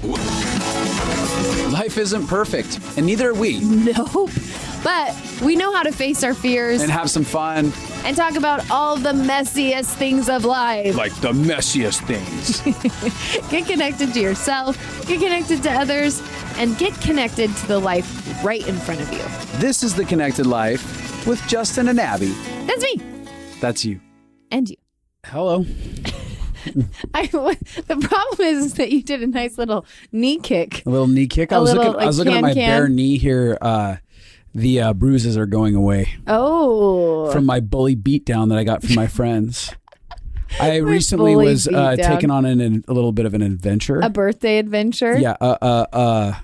Life isn't perfect, and neither are we. Nope. But we know how to face our fears And have some fun. and talk about all the messiest things of life. Like the messiest things. Get connected to yourself, get connected to others, and get connected to the life right in front of you. This is The Connected Life with Justin and Abby. That's me. That's you. And you. Hello. The problem is that you did a nice little knee kick. A little knee kick. I was looking at my bare knee here. The bruises are going away. Oh. From my bully beatdown that I got from my friends. I recently was taken on a little bit of an adventure. A birthday adventure? Yeah.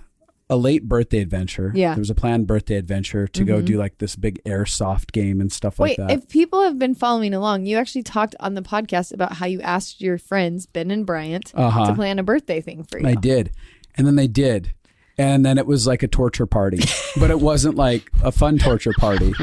A late birthday adventure. Yeah. There was a planned birthday adventure to go do like this big airsoft game and stuff like that. Wait, if people have been following along, you actually talked on the podcast about how you asked your friends, Ben and Bryant, to plan a birthday thing for you. I did. And then they did. And then it was like a torture party, but it wasn't like a fun torture party.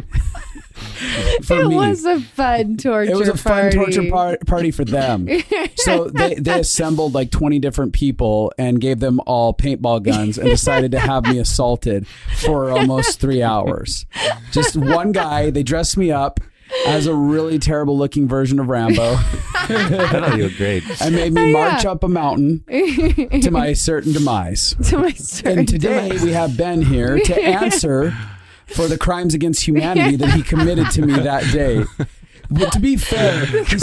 It was a fun torture party. It was a fun torture party for them. So they assembled like 20 different people and gave them all paintball guns and decided to have me assaulted for almost 3 hours. Just one guy, they dressed me up as a really terrible looking version of Rambo. I thought you were great. And made me march up a mountain to my certain demise. And today we have Ben here to answer for the crimes against humanity that he committed to me that day. But to be fair, he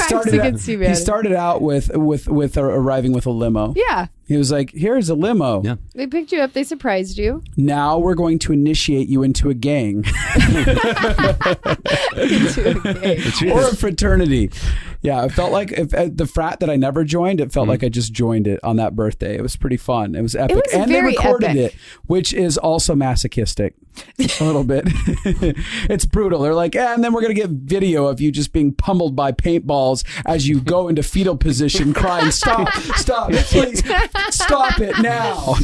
started out with arriving with a limo. Yeah. He was like, here's a limo. Yeah. They picked you up. They surprised you. Now we're going to initiate you into a gang. Or a fraternity. Yeah, it felt like the frat that I never joined, it felt like I just joined it on that birthday. It was pretty fun. It was epic. It was and they recorded epic. it, which is also masochistic. A little bit. It's brutal. They're like, and then we're going to get video of you just being pummeled by paintballs as you go into fetal position crying, stop, please, stop it now.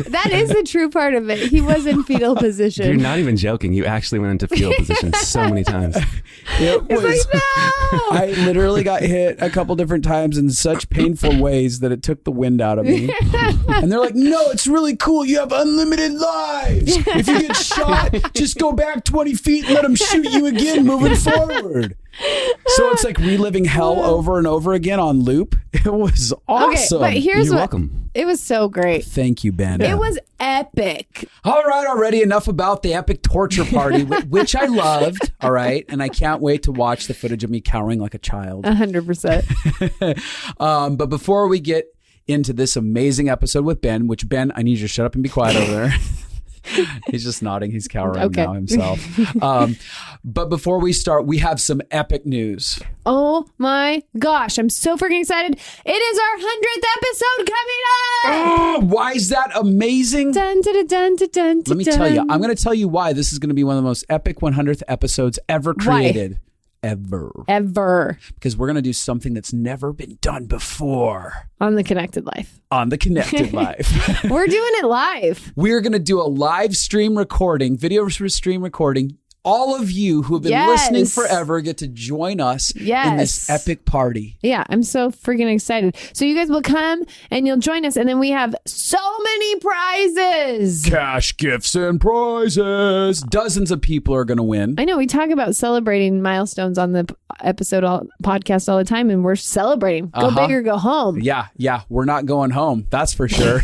That is the true part of it. He was in fetal position. You're not even joking. You actually went into fetal position so many times. It was, like, no! I literally got hit a couple different times in such painful ways that it took the wind out of me. And they're like, no, it's really cool. You have unlimited lives. If you get shot, just go back 20 feet and let them shoot you again moving forward. So it's like reliving hell over and over again on loop. It was awesome. Okay, but here's You're welcome. It was so great. Thank you, Ben. It was epic. All right, already enough about the epic torture party, which I loved. All right. And I can't wait to watch the footage of me cowering like a child. 100%. But before we get into this amazing episode with Ben, which Ben, I need you to shut up and be quiet over there. He's just nodding. He's cowering now himself. But before we start, we have some epic news. Oh my gosh. I'm so freaking excited. It is our 100th episode coming up. Oh, why is that amazing? Dun, dun, dun, dun, dun, Let me tell you. I'm going to tell you why this is going to be one of the most epic 100th episodes ever created. Why? Ever. Because we're going to do something that's never been done before. On The Connected Life. On The Connected Life. We're doing it live. We're going to do a live stream recording, video stream recording. All of you who have been listening forever get to join us in this epic party. Yeah, I'm so freaking excited. So you guys will come and you'll join us. And then we have so many prizes. Cash, gifts, and prizes. Dozens of people are going to win. I know. We talk about celebrating milestones on the podcast all the time. And we're celebrating. Go big or go home. Yeah. We're not going home. That's for sure.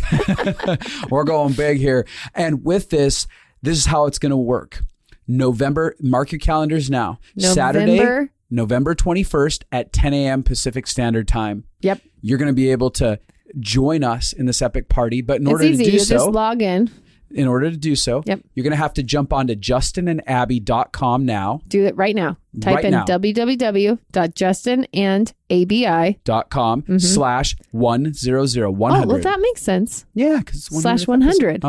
We're going big here. And with this is how it's going to work. November, mark your calendars now. Saturday, November 21st at 10 a.m. Pacific Standard Time. Yep. You're going to be able to join us in this epic party. But in order to do so, just log in. In order to do so, you're going to have to jump onto justinandabby.com now. Do it right now. Type in www.justinandabi.com /100. Oh, well, that makes sense. Yeah, because /100.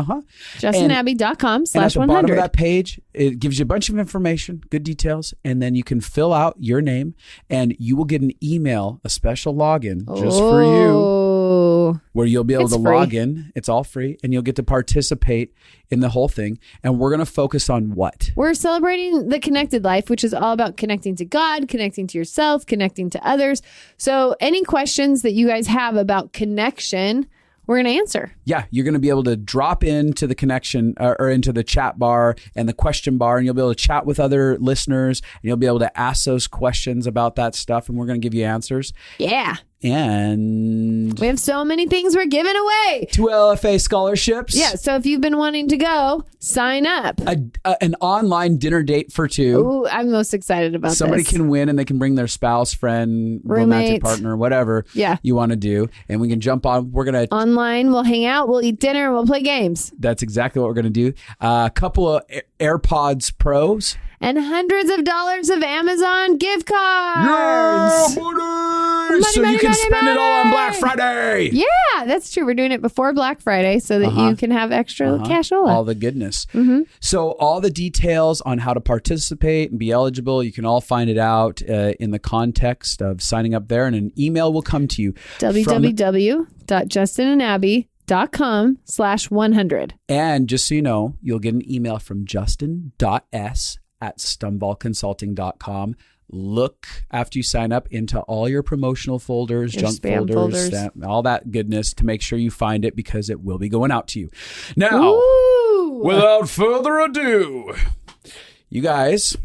justinabby.com /100. And at the bottom of that page, it gives you a bunch of information, good details, and then you can fill out your name, and you will get an email, a special login just for you, where you'll be able to log in. It's all free, and you'll get to participate in the whole thing. And we're going to focus on what? We're celebrating the connected life, which is all about connecting to God, connecting to yourself, connecting to others. So any questions that you guys have about connection, we're going to answer. Yeah, you're going to be able to drop into the connection or into the chat bar and the question bar, and you'll be able to chat with other listeners, and you'll be able to ask those questions about that stuff, and we're going to give you answers. Yeah. And we have so many things we're giving away. 2 LFA scholarships. Yeah, so if you've been wanting to go, sign up. An online dinner date for 2. Ooh, I'm most excited about Somebody this. can win, and they can bring their spouse, friend, romantic partner, whatever you want to do. And we can jump on. We're going to... Online, we'll hang out, we'll eat dinner, and we'll play games. That's exactly what we're going to do. A couple of AirPods Pros. And hundreds of dollars of Amazon gift cards. Yeah, money! So you can spend it all on Black Friday. Yeah, that's true. We're doing it before Black Friday so that you can have extra cashola. All the goodness. So all the details on how to participate and be eligible, you can all find it out in the context of signing up there. And an email will come to you. www.justinandabby.com/100. And just so you know, you'll get an email from justin.s@stumvalconsulting.com. Look after you sign up into all your promotional folders, your junk folders, all that goodness to make sure you find it, because it will be going out to you. Now, without further ado, you guys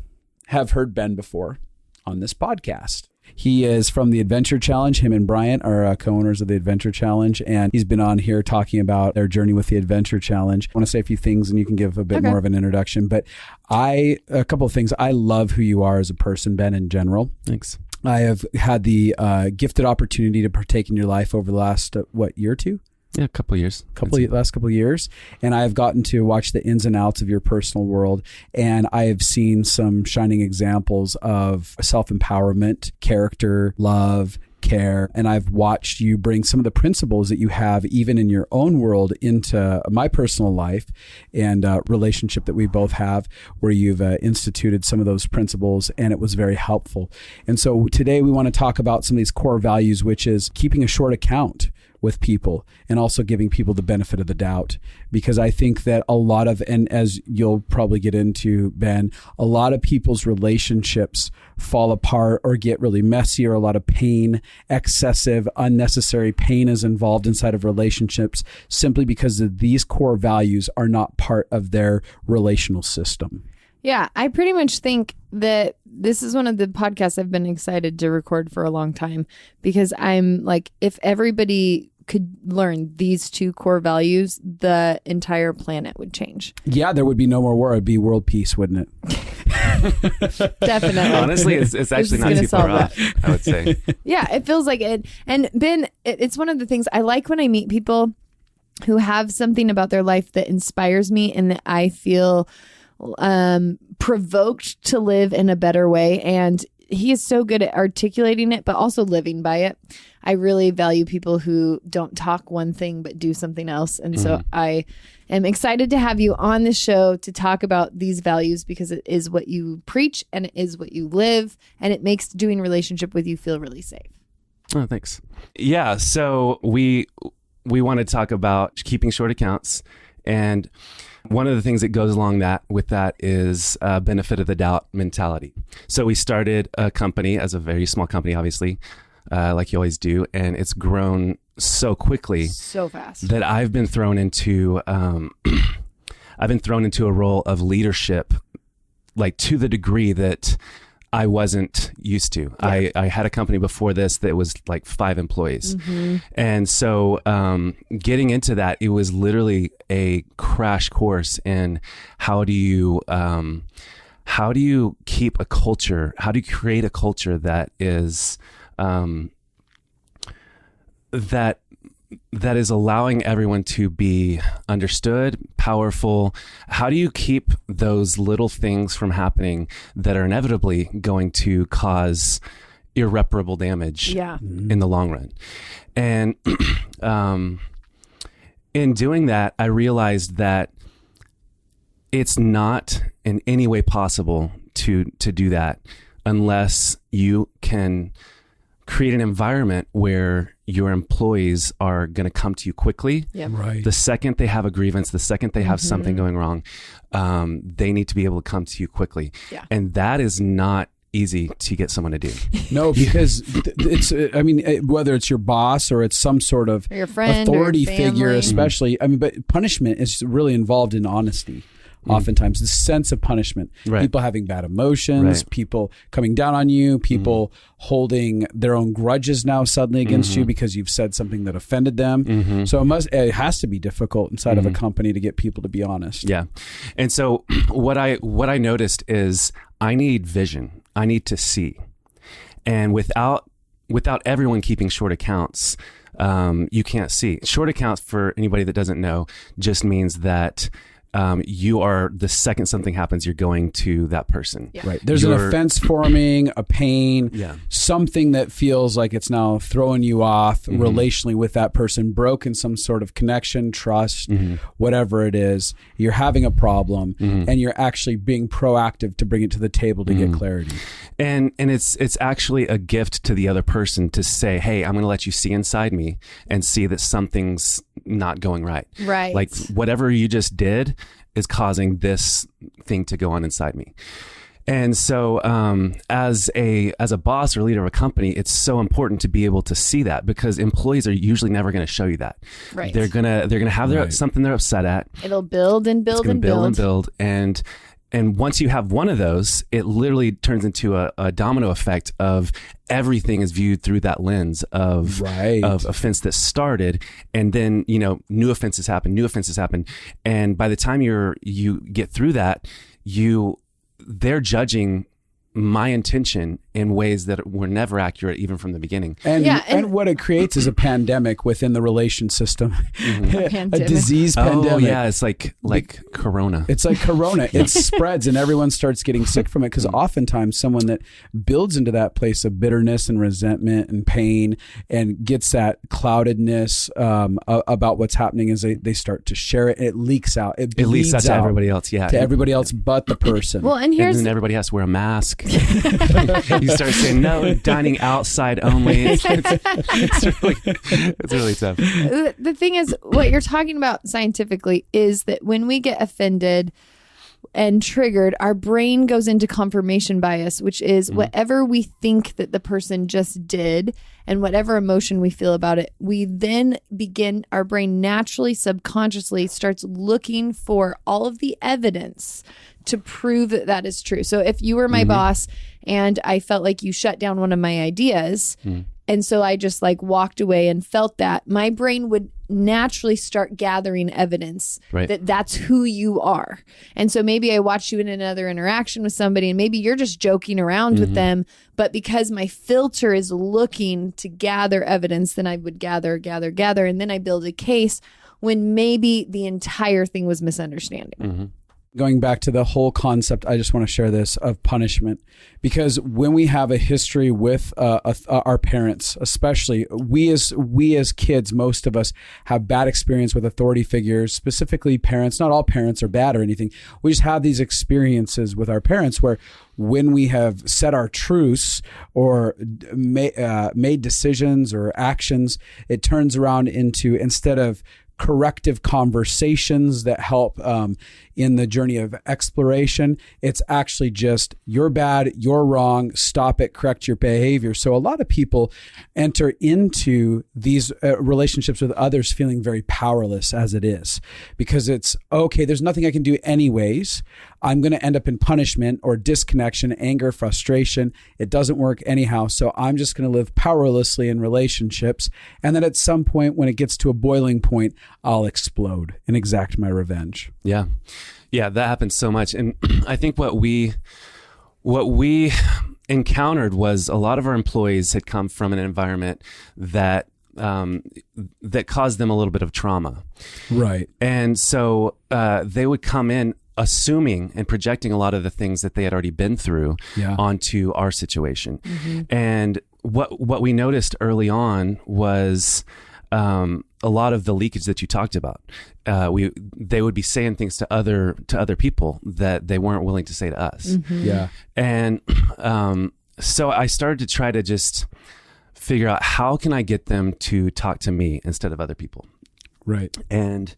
have heard Ben before on this podcast. He is from the Adventure Challenge. Him and Bryant are co-owners of the Adventure Challenge, and he's been on here talking about their journey with the Adventure Challenge. I want to say a few things, and you can give a bit more of an introduction. But a couple of things. I love who you are as a person, Ben, in general. Thanks. I have had the gifted opportunity to partake in your life over the last, year or two? Yeah, a couple of years. Last couple of years. And I've gotten to watch the ins and outs of your personal world. And I have seen some shining examples of self-empowerment, character, love, care. And I've watched you bring some of the principles that you have even in your own world into my personal life and relationship that we both have, where you've instituted some of those principles, and it was very helpful. And so today we want to talk about some of these core values, which is keeping a short account with people and also giving people the benefit of the doubt. Because I think that a lot of, and as you'll probably get into, Ben, a lot of people's relationships fall apart or get really messy, or a lot of pain, excessive, unnecessary pain is involved inside of relationships simply because of these core values are not part of their relational system. Yeah, I pretty much think that this is one of the podcasts I've been excited to record for a long time, because I'm like, if everybody could learn these 2 core values, the entire planet would change. Yeah, there would be no more war. It'd be world peace, wouldn't it? Definitely. Honestly, it's actually not too far off, I would say. Yeah, it feels like it. And Ben, it's one of the things I like when I meet people who have something about their life that inspires me and that I feel provoked to live in a better way. And he is so good at articulating it, but also living by it. I really value people who don't talk one thing but do something else. And so I am excited to have you on the show to talk about these values, because it is what you preach and it is what you live, and it makes doing relationship with you feel really safe. Oh, thanks. Yeah, so we want to talk about keeping short accounts, and one of the things that goes along with that is benefit of the doubt mentality. So we started a company as a very small company, obviously, like you always do, and it's grown so quickly, so fast, that I've been thrown into a role of leadership, like to the degree that I wasn't used to. Yeah. I had a company before this that was like 5 employees. And so getting into that, it was literally a crash course in how do you keep a culture, how do you create a culture that is that is allowing everyone to be understood, powerful. How do you keep those little things from happening that are inevitably going to cause irreparable damage in the long run? And in doing that, I realized that it's not in any way possible to do that unless you can create an environment where your employees are going to come to you quickly. Yep. Right. The second they have a grievance, the second they have something going wrong, they need to be able to come to you quickly. Yeah. And that is not easy to get someone to do. No, because it's, I mean, whether it's your boss or it's some sort of Or your friend authority or family. figure, especially, I mean, but punishment is really involved in honesty. Oftentimes, the sense of punishment, people having bad emotions, people coming down on you, people holding their own grudges now suddenly against you because you've said something that offended them. So it has to be difficult inside of a company to get people to be honest. Yeah. And so what I noticed is I need vision. I need to see. And without everyone keeping short accounts, you can't see. Short accounts, for anybody that doesn't know, just means that you are, the second something happens, you're going to that person. Yeah. Right. There's an offense forming, a pain, something that feels like it's now throwing you off relationally with that person, broken some sort of connection, trust, whatever it is. You're having a problem and you're actually being proactive to bring it to the table to get clarity. And it's actually a gift to the other person to say, hey, I'm going to let you see inside me and see that something's not going right. Right. Like whatever you just did is causing this thing to go on inside me. And so as a boss or leader of a company, it's so important to be able to see that, because employees are usually never going to show you that. Right. They're going to have something they're upset at. It'll build and build and build. And once you have one of those, it literally turns into a domino effect of everything is viewed through that lens of offense that started. And then, new offenses happen. And by the time you get through that, they're judging my intention in ways that were never accurate, even from the beginning. And what it creates is a pandemic within the relation system, a disease pandemic. Oh yeah, it's like Corona. It's like Corona. It spreads and everyone starts getting sick from it, because oftentimes someone that builds into that place of bitterness and resentment and pain and gets that cloudedness about what's happening as they start to share it, it leaks out. It leaks out to everybody else. Yeah, to everybody else but the person. Well, and then everybody has to wear a mask. You start saying, no, dining outside only. It's really tough. The thing is, what you're talking about scientifically is that when we get offended and triggered, our brain goes into confirmation bias, which is whatever we think that the person just did and whatever emotion we feel about it, we then begin, our brain naturally, subconsciously starts looking for all of the evidence to prove that that is true. So if you were my boss and I felt like you shut down one of my ideas, and so I just walked away and felt that, my brain would naturally start gathering evidence that that's who you are. And so maybe I watched you in another interaction with somebody and maybe you're just joking around with them, but because my filter is looking to gather evidence, then I would gather, and then I build a case when maybe the entire thing was misunderstanding. Going back to the whole concept, I just want to share this of punishment, because when we have a history with our parents, especially we as kids, most of us have bad experience with authority figures, specifically parents. Not all parents are bad or anything. We just have these experiences with our parents where when we have set our truths or made decisions or actions, it turns around into, instead of corrective conversations that help in the journey of exploration, it's actually just, you're bad, you're wrong, stop it, correct your behavior. So a lot of people enter into these relationships with others feeling very powerless as it is, because it's, okay, there's nothing I can do anyways. I'm going to end up in punishment or disconnection, anger, frustration. It doesn't work anyhow. So I'm just going to live powerlessly in relationships. And then at some point, when it gets to a boiling point, I'll explode and exact my revenge. Yeah. Yeah, that happens so much. And I think what we encountered was a lot of our employees had come from an environment that caused them a little bit of trauma. Right. And so they would come in assuming and projecting a lot of the things that they had already been through onto our situation. And what we noticed early on was a lot of the leakage that you talked about. They would be saying things to other people that they weren't willing to say to us. Yeah. And so I started to try to just figure out, how can I get them to talk to me instead of other people? Right. And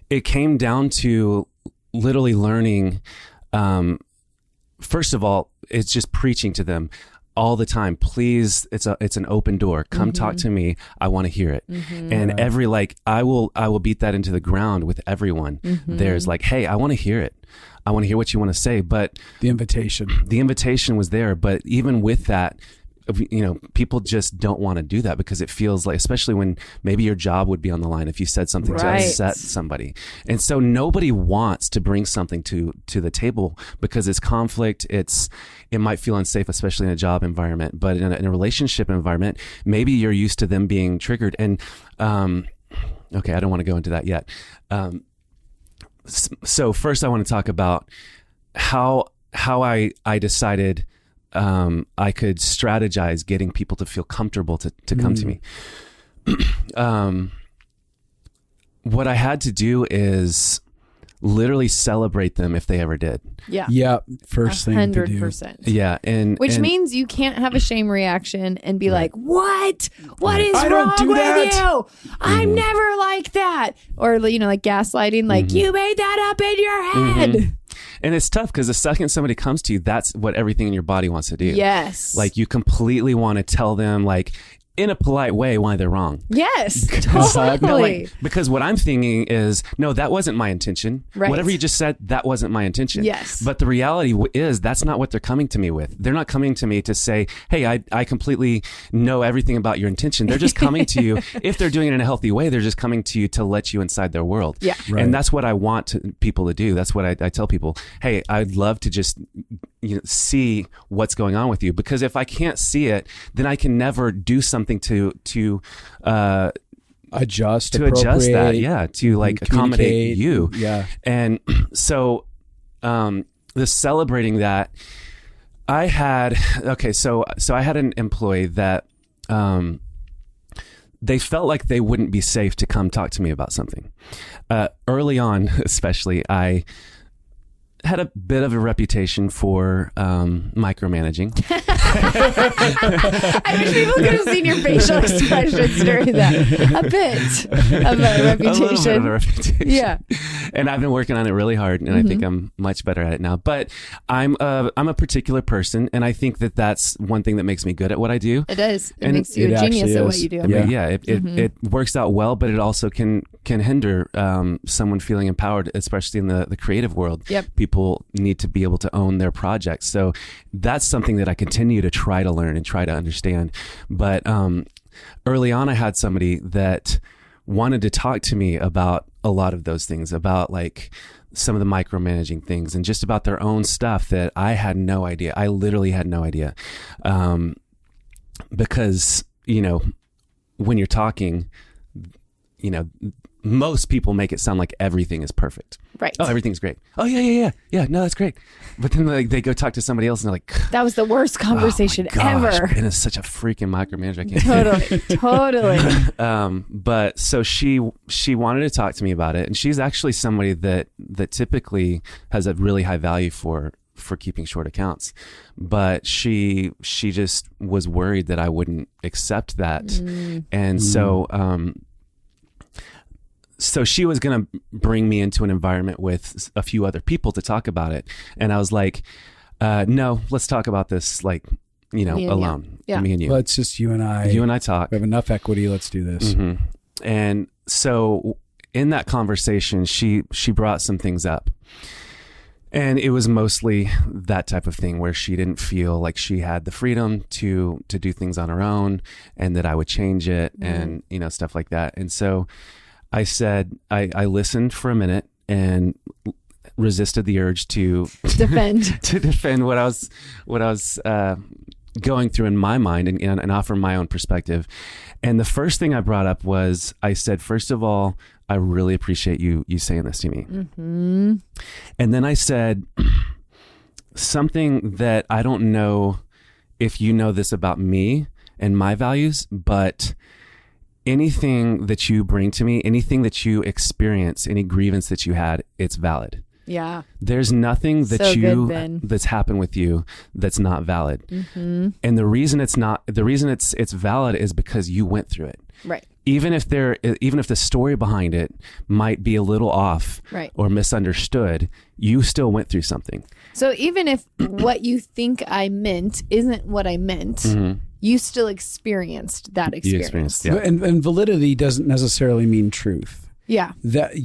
it came down to literally learning first of all, it's just preaching to them all the time. Please, it's an open door. Come talk to me. I want to hear it. And every, like, I will beat that into the ground with everyone. There's like, hey, I want to hear it. I want to hear what you want to say. But the invitation was there. But even with that, you know, people just don't want to do that because it feels like, especially when maybe your job would be on the line if you said something to upset somebody. And so nobody wants to bring something to the table because it's conflict. It might feel unsafe, especially in a job environment, but in a relationship environment, maybe you're used to them being triggered. And, okay, I don't want to go into that yet. So first I want to talk about how I decided I could strategize getting people to feel comfortable to come to me. What I had to do is literally celebrate them if they ever did. Yeah. Yeah. First thing to do. 100%. Yeah. Which means you can't have a shame reaction and be like, what? What is I wrong don't do with that. you? I'm never like that. Or, you know, like gaslighting, like you made that up in your head. And it's tough because the second somebody comes to you, that's what everything in your body wants to do. Yes. Like you completely want to tell them, like, in a polite way, why they're wrong. Yes, No, totally. like, because what I'm thinking is, no, that wasn't my intention. Right. Whatever you just said, that wasn't my intention. Yes. But the reality is that's not what they're coming to me with. They're not coming to me to say, hey, I completely know everything about your intention. They're just coming to you. If they're doing it in a healthy way, they're just coming to you to let you inside their world. Yeah. Right. And that's what I want people to do. That's what I tell people. Hey, I'd love to just see what's going on with you, because if I can't see it, then I can never do something to adjust that, to like accommodate you. Yeah. And so the celebrating that I had, so I had an employee that they felt like they wouldn't be safe to come talk to me about something. Early on, especially, I had a bit of a reputation for micromanaging. I wish people could have seen your facial expressions during that. A bit of a reputation. A little bit of a reputation. Yeah. And I've been working on it really hard, and I think I'm much better at it now. But I'm a particular person, and I think that that's one thing that makes me good at what I do. It is. It And makes you a genius at what you do. I mean, it works out well, but it also can hinder someone feeling empowered, especially in the creative world. Yep. People need to be able to own their projects. So that's something that I continue to try to learn and try to understand. But early on, I had somebody that wanted to talk to me about a lot of those things, about like some of the micromanaging things and just about their own stuff that I had no idea. I literally had no idea. Because, when you're talking, most people make it sound like everything is perfect. Right. Oh, everything's great. Oh, yeah. No, that's great. But then they go talk to somebody else and they're like, that was the worst conversation ever. And it's such a freaking micromanager. I can't Totally. But so she wanted to talk to me about it. And she's actually somebody that typically has a really high value for keeping short accounts. But she just was worried that I wouldn't accept that. And so she was going to bring me into an environment with a few other people to talk about it. And I was like, no, let's talk about this, like, alone. Yeah. Me and you. Let's just you and I talk. We have enough equity. Let's do this. Mm-hmm. And so in that conversation, she brought some things up. And it was mostly that type of thing where she didn't feel like she had the freedom to do things on her own, and that I would change it and, stuff like that. And so I said, I listened for a minute and resisted the urge to defend what I was going through in my mind and offer my own perspective. And the first thing I brought up was, I said, first of all, I really appreciate you saying this to me. Mm-hmm. And then I said something that I don't know if you know this about me and my values, but anything that you bring to me, anything that you experience, any grievance that you had, it's valid. Yeah. There's nothing that that's happened with you that's not valid. Mm-hmm. And the reason it's valid is because you went through it. Right. even if the story behind it might be a little off Right. or misunderstood, you still went through something. So even if what you think I meant isn't what I meant, you still experienced that experience. Yeah. And validity doesn't necessarily mean truth. Yeah. That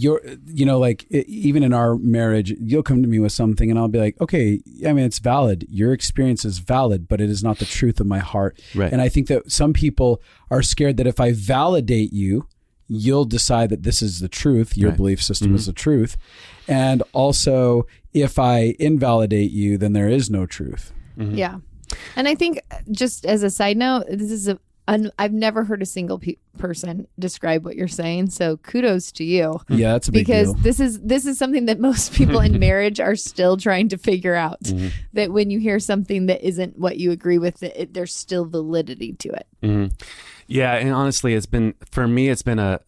even in our marriage, you'll come to me with something and I'll be like, okay, I mean, it's valid. Your experience is valid, but it is not the truth of my heart. Right. And I think that some people are scared that if I validate you, you'll decide that this is the truth. Your belief system is the truth. And also, if I invalidate you, then there is no truth. Yeah. And I think, just as a side note, this is I've never heard a single person describe what you're saying. So kudos to you. Yeah, that's a big because deal. this is something that most people in marriage are still trying to figure out. That when you hear something that isn't what you agree with, there's still validity to it. Yeah, and honestly, it's been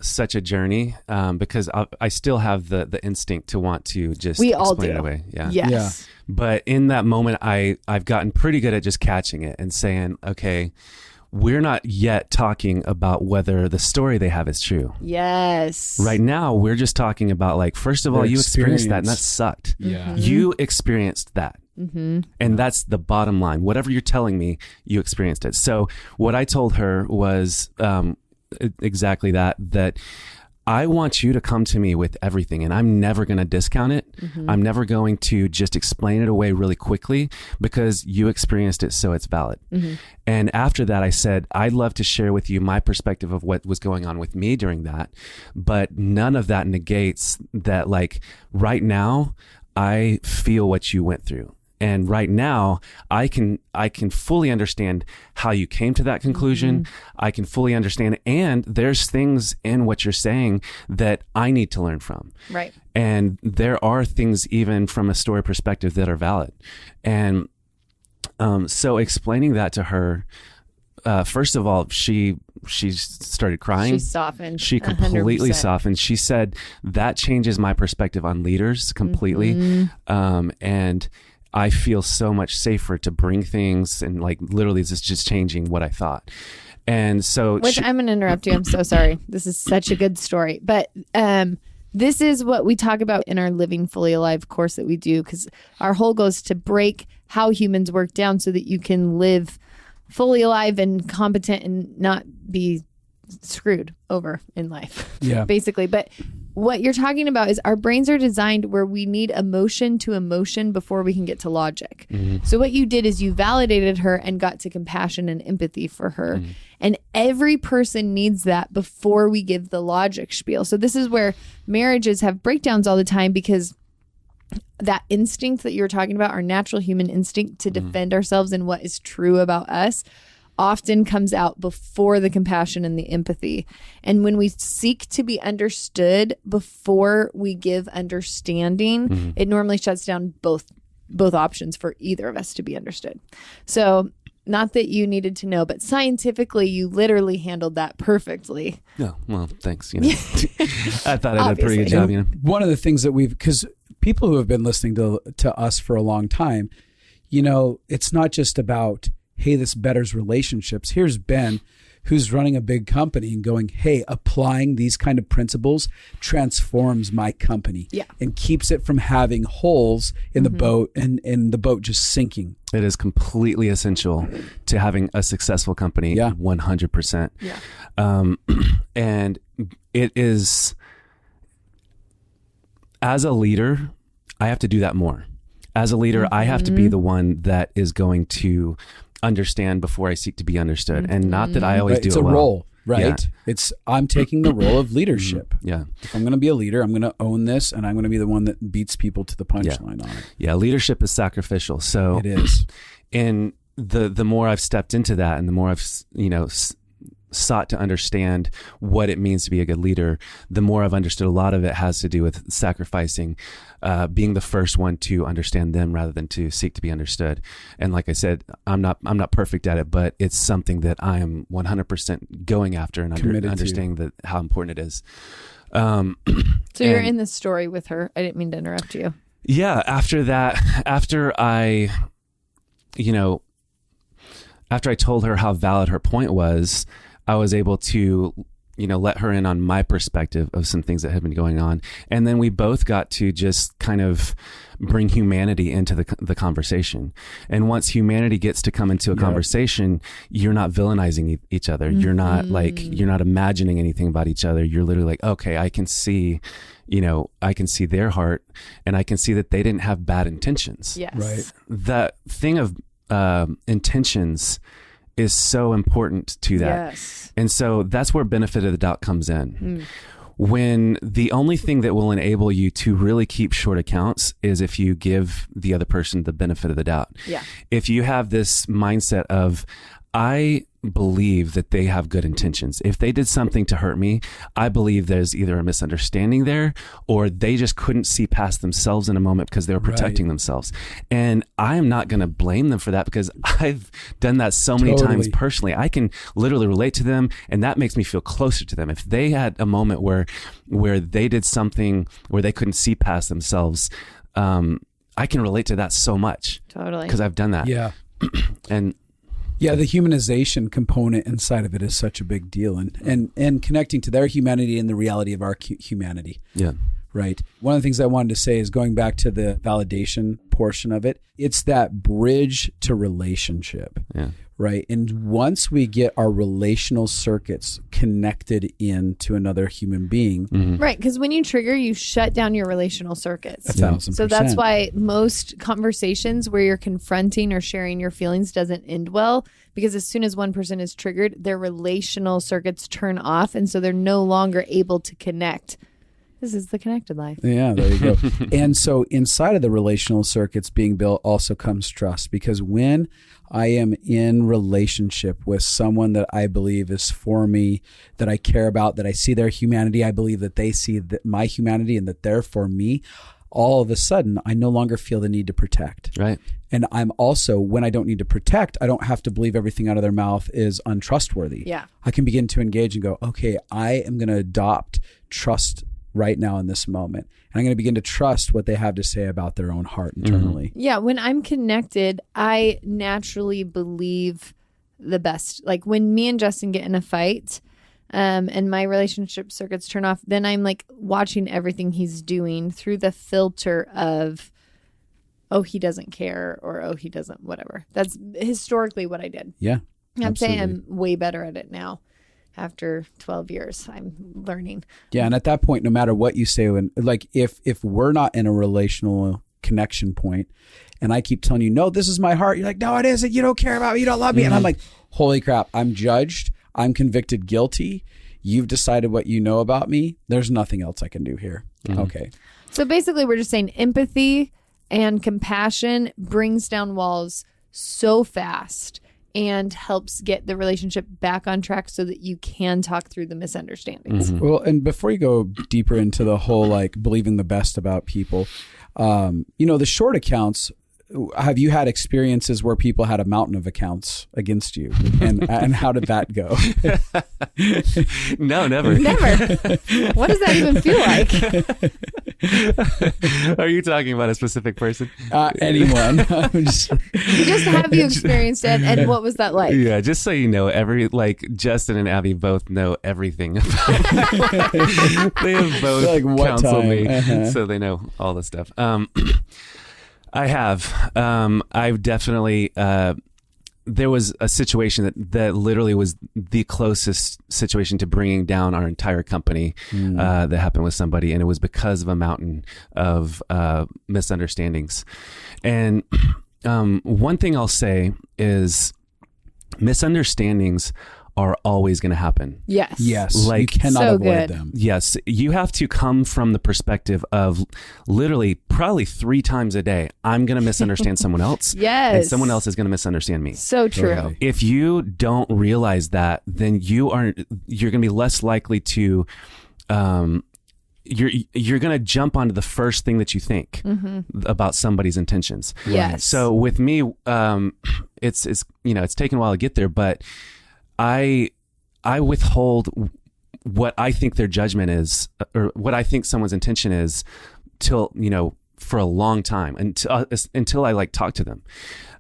such a journey because I still have the instinct to want to just explain it away. Yeah. Yes. Yeah. But in that moment, I've gotten pretty good at just catching it and saying, okay, we're not yet talking about whether the story they have is true. Yes. Right now, we're just talking about, like, first of all, you experienced that and that sucked. Yeah. You experienced that. And that's the bottom line. Whatever you're telling me, you experienced it. So what I told her was exactly that I want you to come to me with everything, and I'm never going to discount it. I'm never going to just explain it away really quickly because you experienced it, so it's valid. And after that, I said, I'd love to share with you my perspective of what was going on with me during that, but none of that negates that, like, right now, I feel what you went through. And right now, I can fully understand how you came to that conclusion. I can fully understand, and there's things in what you're saying that I need to learn from. Right. And there are things, even from a story perspective, that are valid. And so explaining that to her, first of all, she started crying. She softened. She completely 100%. softened. She said that changes my perspective on leaders completely. And I feel so much safer to bring things, and, like, literally this is just changing what I thought. And so I'm going to interrupt you. I'm so sorry. This is such a good story. But this is what we talk about in our Living Fully Alive course that we do, because our whole goal is to break how humans work down so that you can live fully alive and competent and not be screwed over in life. Yeah. Basically. But what you're talking about is our brains are designed where we need emotion to emotion before we can get to logic. So what you did is you validated her and got to compassion and empathy for her. And every person needs that before we give the logic spiel. So this is where marriages have breakdowns all the time, because that instinct that you were talking about, our natural human instinct to defend ourselves and what is true about us, often comes out before the compassion and the empathy. And when we seek to be understood before we give understanding, it normally shuts down both options for either of us to be understood. So, not that you needed to know, but scientifically, you literally handled that perfectly. Oh, well, thanks. I thought I did a pretty good job. One of the things that because people who have been listening to us for a long time, it's not just about, hey, this betters relationships. Here's Ben, who's running a big company and going, hey, applying these kind of principles transforms my company and keeps it from having holes in the boat and the boat just sinking. It is completely essential to having a successful company. 100%. And it is, as a leader, I have to do that more. As a leader, I have to be the one that is going to understand before I seek to be understood. And not that I always do it well. It's a role, right? Yeah. I'm taking the role of leadership. If I'm going to be a leader, I'm going to own this, and I'm going to be the one that beats people to the punchline on it. Yeah, leadership is sacrificial. So it is. And the more I've stepped into that, and the more I've sought to understand what it means to be a good leader, the more I've understood a lot of it has to do with sacrificing, being the first one to understand them rather than to seek to be understood. And like I said, I'm not perfect at it, but it's something that I am 100% going after and understanding how important it is. So you're in this story with her. I didn't mean to interrupt you. Yeah. After I told her how valid her point was, I was able to let her in on my perspective of some things that had been going on. And then we both got to just kind of bring humanity into the conversation. And once humanity gets to come into a conversation, you're not villainizing each other. You're not you're not imagining anything about each other. You're literally like, okay, I can see their heart, and I can see that they didn't have bad intentions. Yes. Right. The thing of intentions is so important to that. Yes. And so that's where benefit of the doubt comes in. When the only thing that will enable you to really keep short accounts is if you give the other person the benefit of the doubt. Yeah. If you have this mindset of, I believe that they have good intentions. If they did something to hurt me, I believe there's either a misunderstanding there, or they just couldn't see past themselves in a moment because they were protecting themselves. And I am not going to blame them for that, because I've done that so many times personally. I can literally relate to them, and that makes me feel closer to them. If they had a moment where they did something where they couldn't see past themselves, I can relate to that so much. Totally. Because I've done that. Yeah. And yeah, the humanization component inside of it is such a big deal, and connecting to their humanity and the reality of our humanity. yeah. Right. One of the things I wanted to say is, going back to the validation portion of it, it's that bridge to relationship. Yeah. Right. And once we get our relational circuits connected into another human being. Right. Because when you trigger, you shut down your relational circuits. 1,000%. So that's why most conversations where you're confronting or sharing your feelings doesn't end well, because as soon as one person is triggered, their relational circuits turn off. And so they're no longer able to connect. This is the connected life. Yeah, there you go. And so inside of the relational circuits being built also comes trust, because when I am in relationship with someone that I believe is for me, that I care about, that I see their humanity, I believe that they see my humanity and that they're for me, all of a sudden I no longer feel the need to protect. Right. And I'm also, when I don't need to protect, I don't have to believe everything out of their mouth is untrustworthy. Yeah. I can begin to engage and go, okay, I am going to adopt trust right now in this moment. And I'm going to begin to trust what they have to say about their own heart internally. Yeah. When I'm connected, I naturally believe the best. Like when me and Justin get in a fight, and my relationship circuits turn off, then I'm like watching everything he's doing through the filter of, oh, he doesn't care, or oh, he doesn't, whatever. That's historically what I did. Yeah. I'm saying I'm way better at it now. After 12 years, I'm learning. Yeah. And at that point, no matter what you say, when, like if we're not in a relational connection point and I keep telling you, no, this is my heart. You're like, no, it isn't. You don't care about me. You don't love me. And I'm like, holy crap, I'm judged. I'm convicted guilty. You've decided what you know about me. There's nothing else I can do here. Okay. So basically we're just saying empathy and compassion brings down walls so fast and helps get the relationship back on track so that you can talk through the misunderstandings. Well, and before you go deeper into the whole, like, believing the best about people, the short accounts, have you had experiences where people had a mountain of accounts against you? And how did that go? No, never. Never. What does that even feel like? Are you talking about a specific person? Anyone. Just have you experienced it, and what was that like? Yeah, just so you know, Justin and Abby both know everything about They have both Like, what counseled time? me, so they know all the stuff. I have. I've definitely. There was a situation that literally was the closest situation to bringing down our entire company that happened with somebody, and it was because of a mountain of misunderstandings. And one thing I'll say is misunderstandings are always going to happen. Yes. Yes. Like, you cannot so avoid good. them. Yes, you have to come from the perspective of literally probably 3 times a day, I'm going to misunderstand someone else. Yes. And someone else is going to misunderstand me. So true. Totally. If you don't realize that, then you're going to be less likely to, you're going to jump onto the first thing that you think about somebody's intentions. Yes. So with me, it's taken a while to get there, but I withhold what I think their judgment is, or what I think someone's intention is, till, for a long time, until I like talk to them.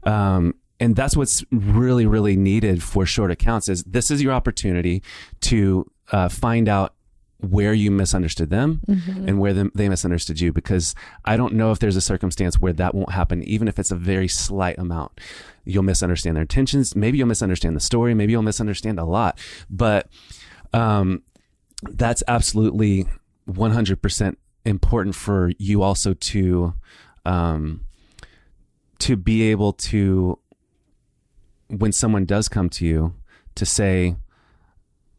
And that's what's really, really needed for short accounts. Is this is your opportunity to find out where you misunderstood them and where they misunderstood you, because I don't know if there's a circumstance where that won't happen, even if it's a very slight amount. You'll misunderstand their intentions. Maybe you'll misunderstand the story. Maybe you'll misunderstand a lot. But that's absolutely 100% important for you also to be able to, when someone does come to you, to say,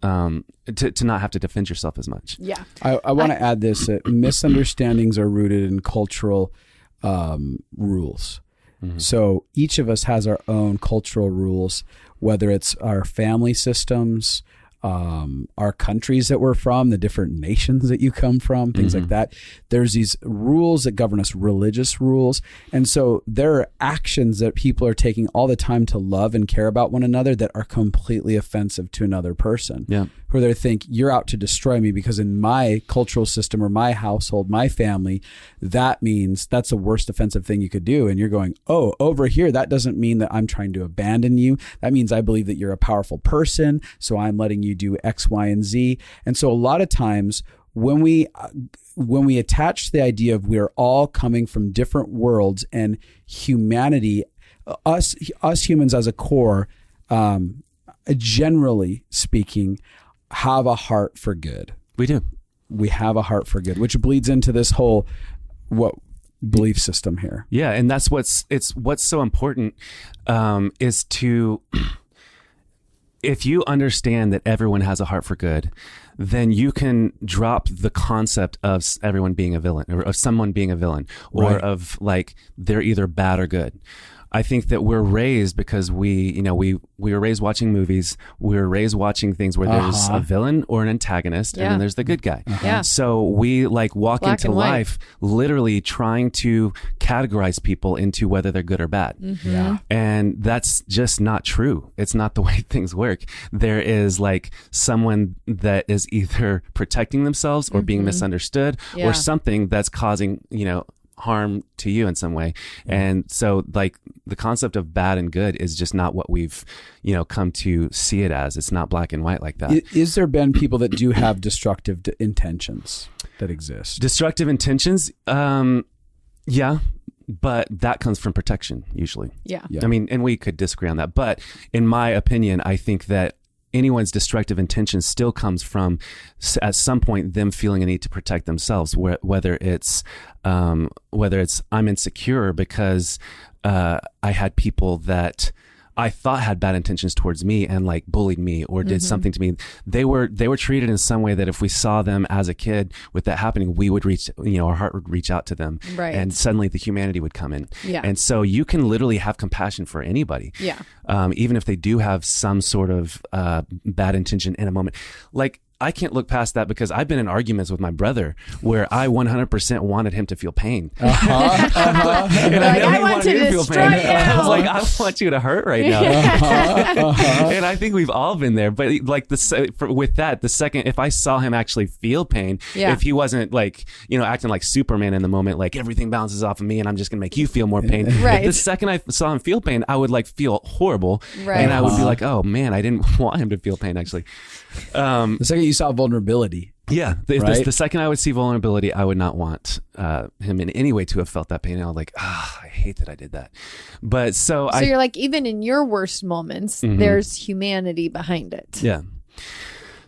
to not have to defend yourself as much. Yeah. I want to add this, that misunderstandings are rooted in cultural rules. So each of us has our own cultural rules, whether it's our family systems, our countries that we're from, the different nations that you come from, things like that. There's these rules that govern us, religious rules. And so there are actions that people are taking all the time to love and care about one another that are completely offensive to another person. Yeah. Where they think you're out to destroy me because in my cultural system or my household, my family, that means that's the worst offensive thing you could do. And you're going, oh, over here, that doesn't mean that I'm trying to abandon you. That means I believe that you're a powerful person. So I'm letting you do X, Y, and Z. And so a lot of times when we attach the idea of we're all coming from different worlds and humanity, us humans as a core, generally speaking, have a heart for good. We do. We have a heart for good, which bleeds into this whole belief system here. Yeah, and that's what's so important is to, if you understand that everyone has a heart for good, then you can drop the concept of everyone being a villain or of someone being a villain or Right. of like they're either bad or good. I think that we're raised because we were raised watching movies. We were raised watching things where there's a villain or an antagonist, and then there's the good guy. Yeah. So we like walk Black into and white. life literally trying to categorize people into whether they're good or bad. Yeah. And that's just not true. It's not the way things work. There is like someone that is either protecting themselves or being misunderstood Yeah. or something that's causing, harm to you in some way. And so like the concept of bad and good is just not what we've, come to see it as. It's not black and white like that. Is there been people that do have destructive intentions that exist? Destructive intentions? Yeah, but that comes from protection usually. Yeah. Yeah. I mean, and we could disagree on that, but in my opinion, I think that anyone's destructive intention still comes from at some point them feeling a need to protect themselves, whether it's I'm insecure because I had people that I thought had bad intentions towards me and like bullied me or did something to me. They were treated in some way that if we saw them as a kid with that happening, we would reach, our heart would reach out to them, Right. and suddenly the humanity would come in. Yeah. And so you can literally have compassion for anybody. Yeah. Even if they do have some sort of bad intention in a moment. Like, I can't look past that because I've been in arguments with my brother where I 100% wanted him to feel pain. And I know I he want wanted to me to feel destroy pain. I was you. like, I want you to hurt right now. And I think we've all been there. But like with that, the second, if I saw him actually feel pain, if he wasn't like, acting like Superman in the moment, like everything bounces off of me and I'm just going to make you feel more pain. Right. The second I saw him feel pain, I would like feel horrible. Right. And I would be like, oh man, I didn't want him to feel pain actually. The second you saw vulnerability. Yeah. Right? The second I would see vulnerability, I would not want him in any way to have felt that pain. And I was like, I hate that I did that. But so you're like, even in your worst moments, there's humanity behind it. Yeah.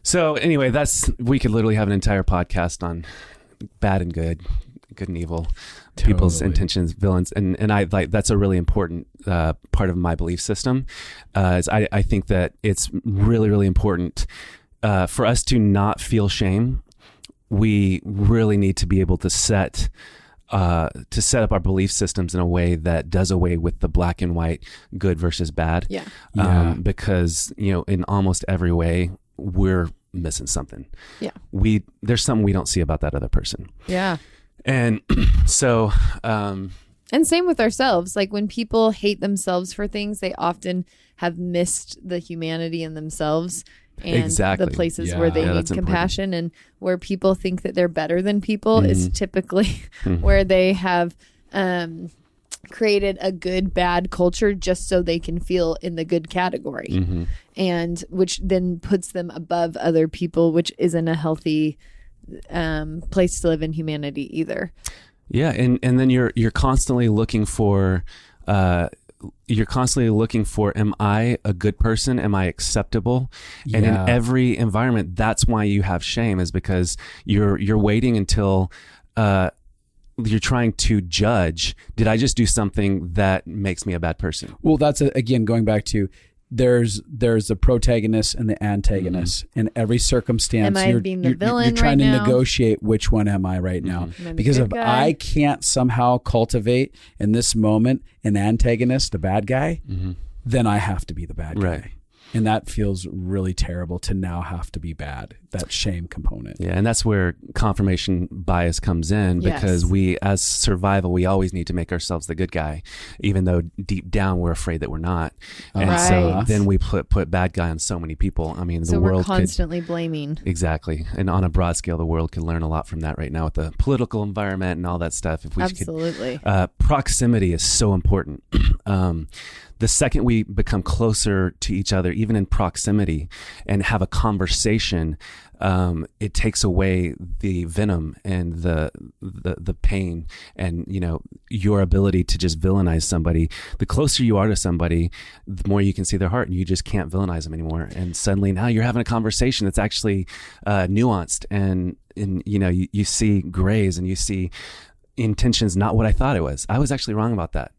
So anyway, we could literally have an entire podcast on bad and good and evil, people's Totally. intentions, villains. And I like, that's a really important part of my belief system. I think that it's really, really important for us to not feel shame. We really need to be able to set up our belief systems in a way that does away with the black and white, good versus bad. Yeah. Because, in almost every way, we're missing something. Yeah. There's something we don't see about that other person. Yeah. And so, And same with ourselves. Like when people hate themselves for things, they often have missed the humanity in themselves and Exactly. the places Yeah. where they Yeah, need that's compassion and where people think that they're better than people is typically where they have created a good bad culture just so they can feel in the good category, and which then puts them above other people, which isn't a healthy place to live in humanity either. Yeah, and then you're constantly looking for am I a good person? Am I acceptable? And in every environment, that's why you have shame, is because you're waiting until you're trying to judge. Did I just do something that makes me a bad person? Well, that's again going back to there's the protagonist and the antagonist in every circumstance. Am I being the villain you're trying right to now? Negotiate which one am I right now? Because if I can't somehow cultivate in this moment an antagonist, a bad guy, then I have to be the bad guy. Right. And that feels really terrible to now have to be bad, that shame component. Yeah, and that's where confirmation bias comes in, because we, as survival, we always need to make ourselves the good guy, even though deep down we're afraid that we're not. And so then we put bad guy on so many people. I mean, the world we're constantly blaming. Exactly. And on a broad scale, the world could learn a lot from that right now with the political environment and all that stuff. If we Absolutely. Proximity is so important. The second we become closer to each other, even in proximity, and have a conversation, it takes away the venom and the pain, and your ability to just villainize somebody. The closer you are to somebody, the more you can see their heart, and you just can't villainize them anymore. And suddenly now you're having a conversation that's actually nuanced, and you see grays, and you see intentions not what I thought it was. I was actually wrong about that.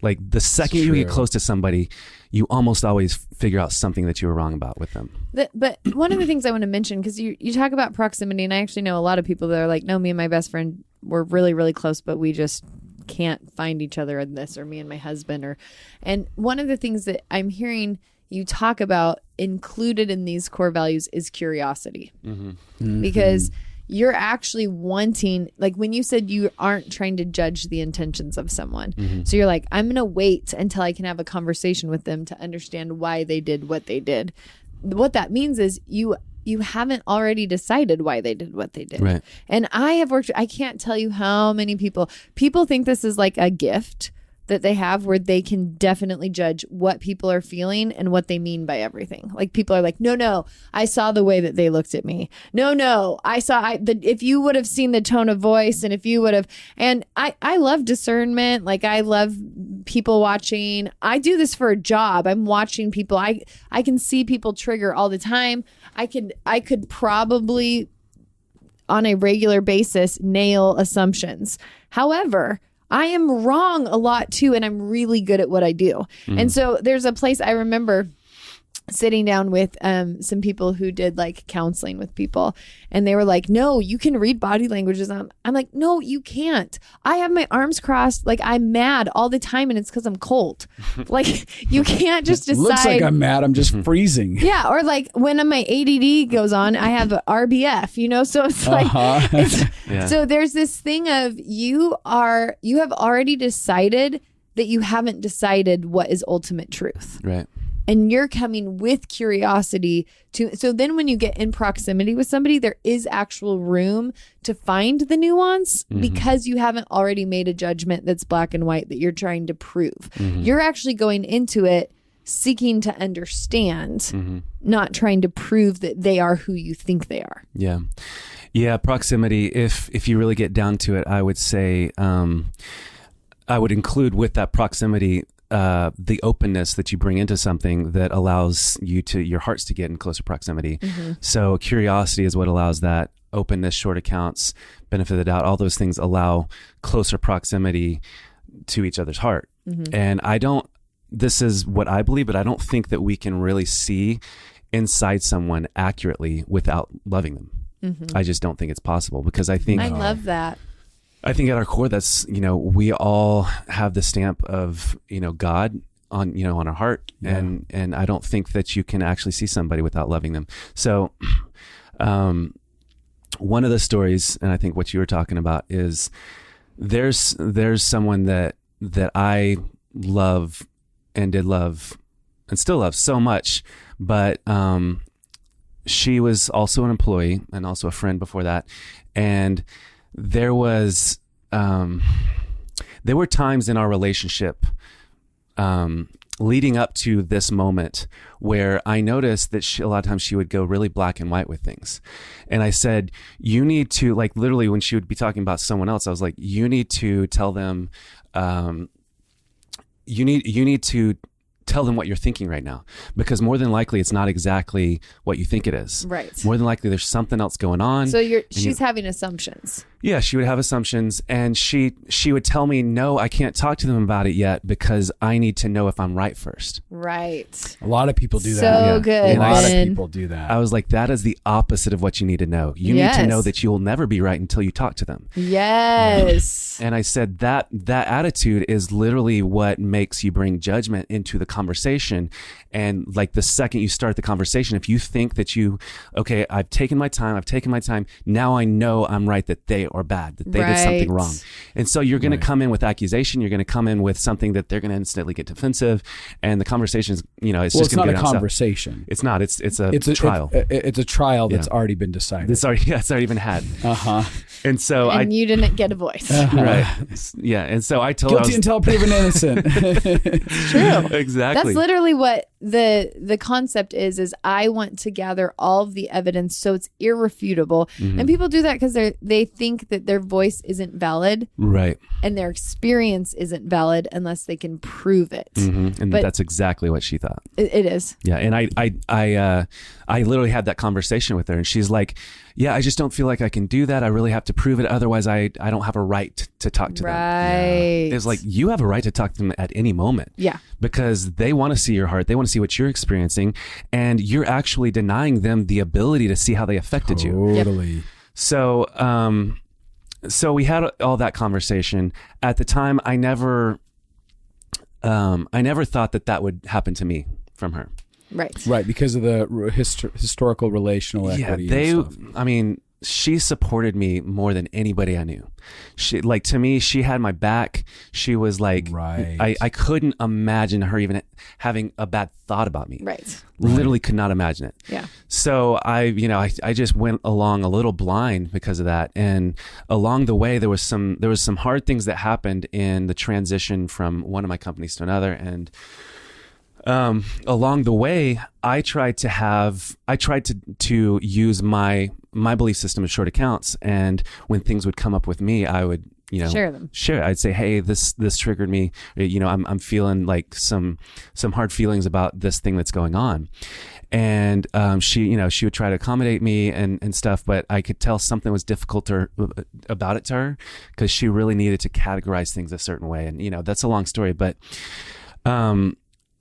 Like the second you get close to somebody, you almost always figure out something that you were wrong about with them. But one of the things I want to mention, because you talk about proximity, and I actually know a lot of people that are like, no, me and my best friend, we're really, really close, but we just can't find each other in this, or me and my husband. And one of the things that I'm hearing you talk about included in these core values is curiosity. Because you're actually wanting, like when you said you aren't trying to judge the intentions of someone. So you're like, I'm going to wait until I can have a conversation with them to understand why they did what they did. What that means is you haven't already decided why they did what they did. Right. And I can't tell you how many people think this is like a gift that they have, where they can definitely judge what people are feeling and what they mean by everything. Like people are like, no, I saw the way that they looked at me. No, if you would have seen the tone of voice, and if you would have, and I love discernment. Like I love people watching. I do this for a job. I'm watching people. I can see people trigger all the time. I could probably on a regular basis nail assumptions. However, I am wrong a lot too, and I'm really good at what I do. And so there's a place I remember sitting down with some people who did like counseling with people, and they were like, no, you can read body languages. I'm like, no, you can't. I have my arms crossed, like I'm mad all the time, and it's because I'm cold. Like you can't just decide. Looks like I'm mad, I'm just freezing. Yeah, or like when my ADD goes on, I have RBF, so it's like so there's this thing of you have already decided that you haven't decided what is ultimate truth. Right. And you're coming with curiosity so then when you get in proximity with somebody, there is actual room to find the nuance, because you haven't already made a judgment that's black and white that you're trying to prove. You're actually going into it seeking to understand, not trying to prove that they are who you think they are. Yeah. Proximity. If you really get down to it, I would say, I would include with that proximity the openness that you bring into something that allows your hearts to get in closer proximity. So curiosity is what allows that. Openness, short accounts, benefit of the doubt, all those things allow closer proximity to each other's heart. And this is what I believe, but I don't think that we can really see inside someone accurately without loving them. I just don't think it's possible, because I think I love that. I think at our core, that's, we all have the stamp of, God on, on our heart. And I don't think that you can actually see somebody without loving them. So, one of the stories, and I think what you were talking about, is there's someone that I love and did love and still love so much, but, she was also an employee and also a friend before that. And there was there were times in our relationship leading up to this moment where I noticed that a lot of times she would go really black and white with things. And I said, you need to, like, literally when she would be talking about someone else, I was like, you need to tell them, you need to tell them what you're thinking right now, because more than likely it's not exactly what you think it is. Right. More than likely there's something else going on. So she's having assumptions. Yeah, she would have assumptions, and she would tell me, no, I can't talk to them about it yet because I need to know if I'm right first. Right. A lot of people do that. So good. A lot of Ben. people do that. I was like, that is the opposite of what you need to know. You need to know that you will never be right until you talk to them. Yes. And I said that attitude is literally what makes you bring judgment into the conversation. And like the second you start the conversation, if you think that okay, I've taken my time, now I know I'm right, that they are bad, that they did something wrong. And so you're going to come in with accusation. You're going to come in with something that they're going to instantly get defensive. And the conversation's, it's just going to be not a conversation. It's not. It's a trial. It's a trial that's already been decided. It's already been had. And so you didn't get a voice. Right. Yeah. And so I told guilty until proven innocent. It's true. Exactly. That's literally what the concept is I want to gather all of the evidence so it's irrefutable. And people do that because they think that their voice isn't valid. Right. And their experience isn't valid unless they can prove it. And but that's exactly what she thought. It is. Yeah. And I literally had that conversation with her, and she's like, yeah, I just don't feel like I can do that. I really have to prove it. Otherwise, I don't have a right to talk to them. Right. It's like, you have a right to talk to them at any moment. Yeah. Because they want to see your heart. They want to see what you're experiencing. And you're actually denying them the ability to see how they affected you. Totally. Yep. So we had all that conversation. At the time, I never thought that would happen to me from her. Right. Because of the historical relational equity. Yeah, she supported me more than anybody I knew. To me, she had my back. She was like, I couldn't imagine her even having a bad thought about me. Right. Literally could not imagine it. Yeah. So I just went along a little blind because of that. And along the way, there was some hard things that happened in the transition from one of my companies to another. And along the way, I tried to use my belief system of short accounts, and when things would come up with me, I would share them. I'd say, hey, this triggered me. I'm feeling like some hard feelings about this thing that's going on. And she would try to accommodate me and stuff, but I could tell something was difficult about it to her, because she really needed to categorize things a certain way. And that's a long story, but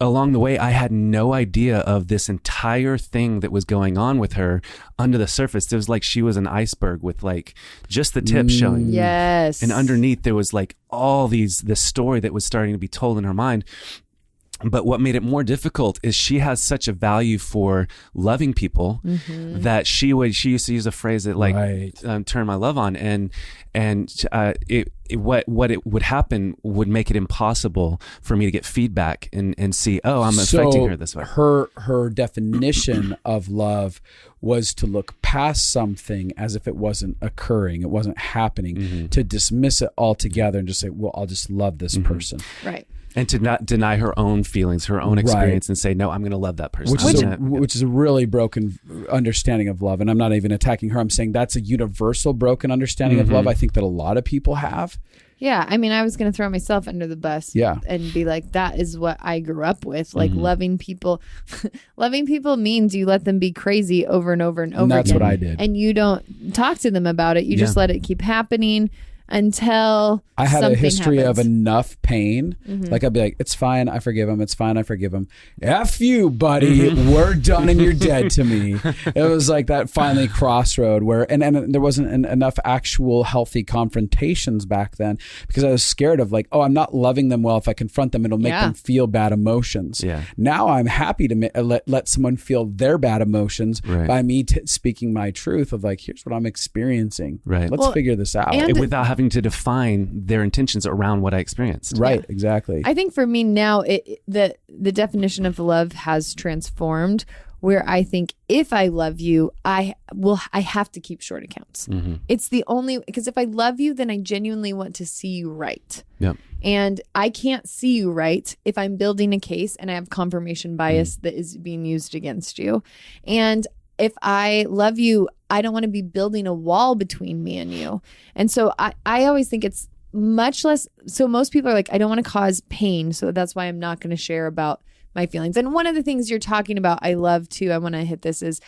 along the way, I had no idea of this entire thing that was going on with her under the surface. It was like she was an iceberg with like just the tip showing. Yes. And underneath there was like all this story that was starting to be told in her mind. But what made it more difficult is she has such a value for loving people that she used to use a phrase that like turn my love on, and what it would happen would make it impossible for me to get feedback and see, I'm affecting her this way. Her definition of love was to look past something as if it wasn't occurring, it wasn't happening, to dismiss it altogether and just say, well, I'll just love this person. Right. And to not deny her own feelings, her own experience, and say, no, I'm going to love that person. Which is a really broken understanding of love. And I'm not even attacking her. I'm saying that's a universal broken understanding of love I think that a lot of people have. Yeah. I was going to throw myself under the bus and be like, that is what I grew up with. Like loving people. Loving people means you let them be crazy over and over and over again. That's what I did. And you don't talk to them about it. You just let it keep happening until I had a history happens. of enough pain. Like I'd be like, it's fine, I forgive him. It's fine, I forgive him. F you, buddy. We're done and you're dead to me. It was like that finally crossroad where, and there wasn't enough actual healthy confrontations back then, because I was scared of like, I'm not loving them well. If I confront them, it'll make them feel bad emotions. Yeah. Now I'm happy to let someone feel their bad emotions by me speaking my truth of like, here's what I'm experiencing. Right. Let's figure this out. Without having to define their intentions around what I experienced. Right, exactly. I think for me now, the definition of love has transformed, where I think if I love you, I have to keep short accounts. It's the only, because if I love you, then I genuinely want to see you right. Yep. And I can't see you right if I'm building a case and I have confirmation bias that is being used against you. And if I love you, I don't want to be building a wall between me and you. And so I always think it's much less. So most people are like, I don't want to cause pain. So that's why I'm not going to share about my feelings. And one of the things you're talking about, I love too, I want to hit this, is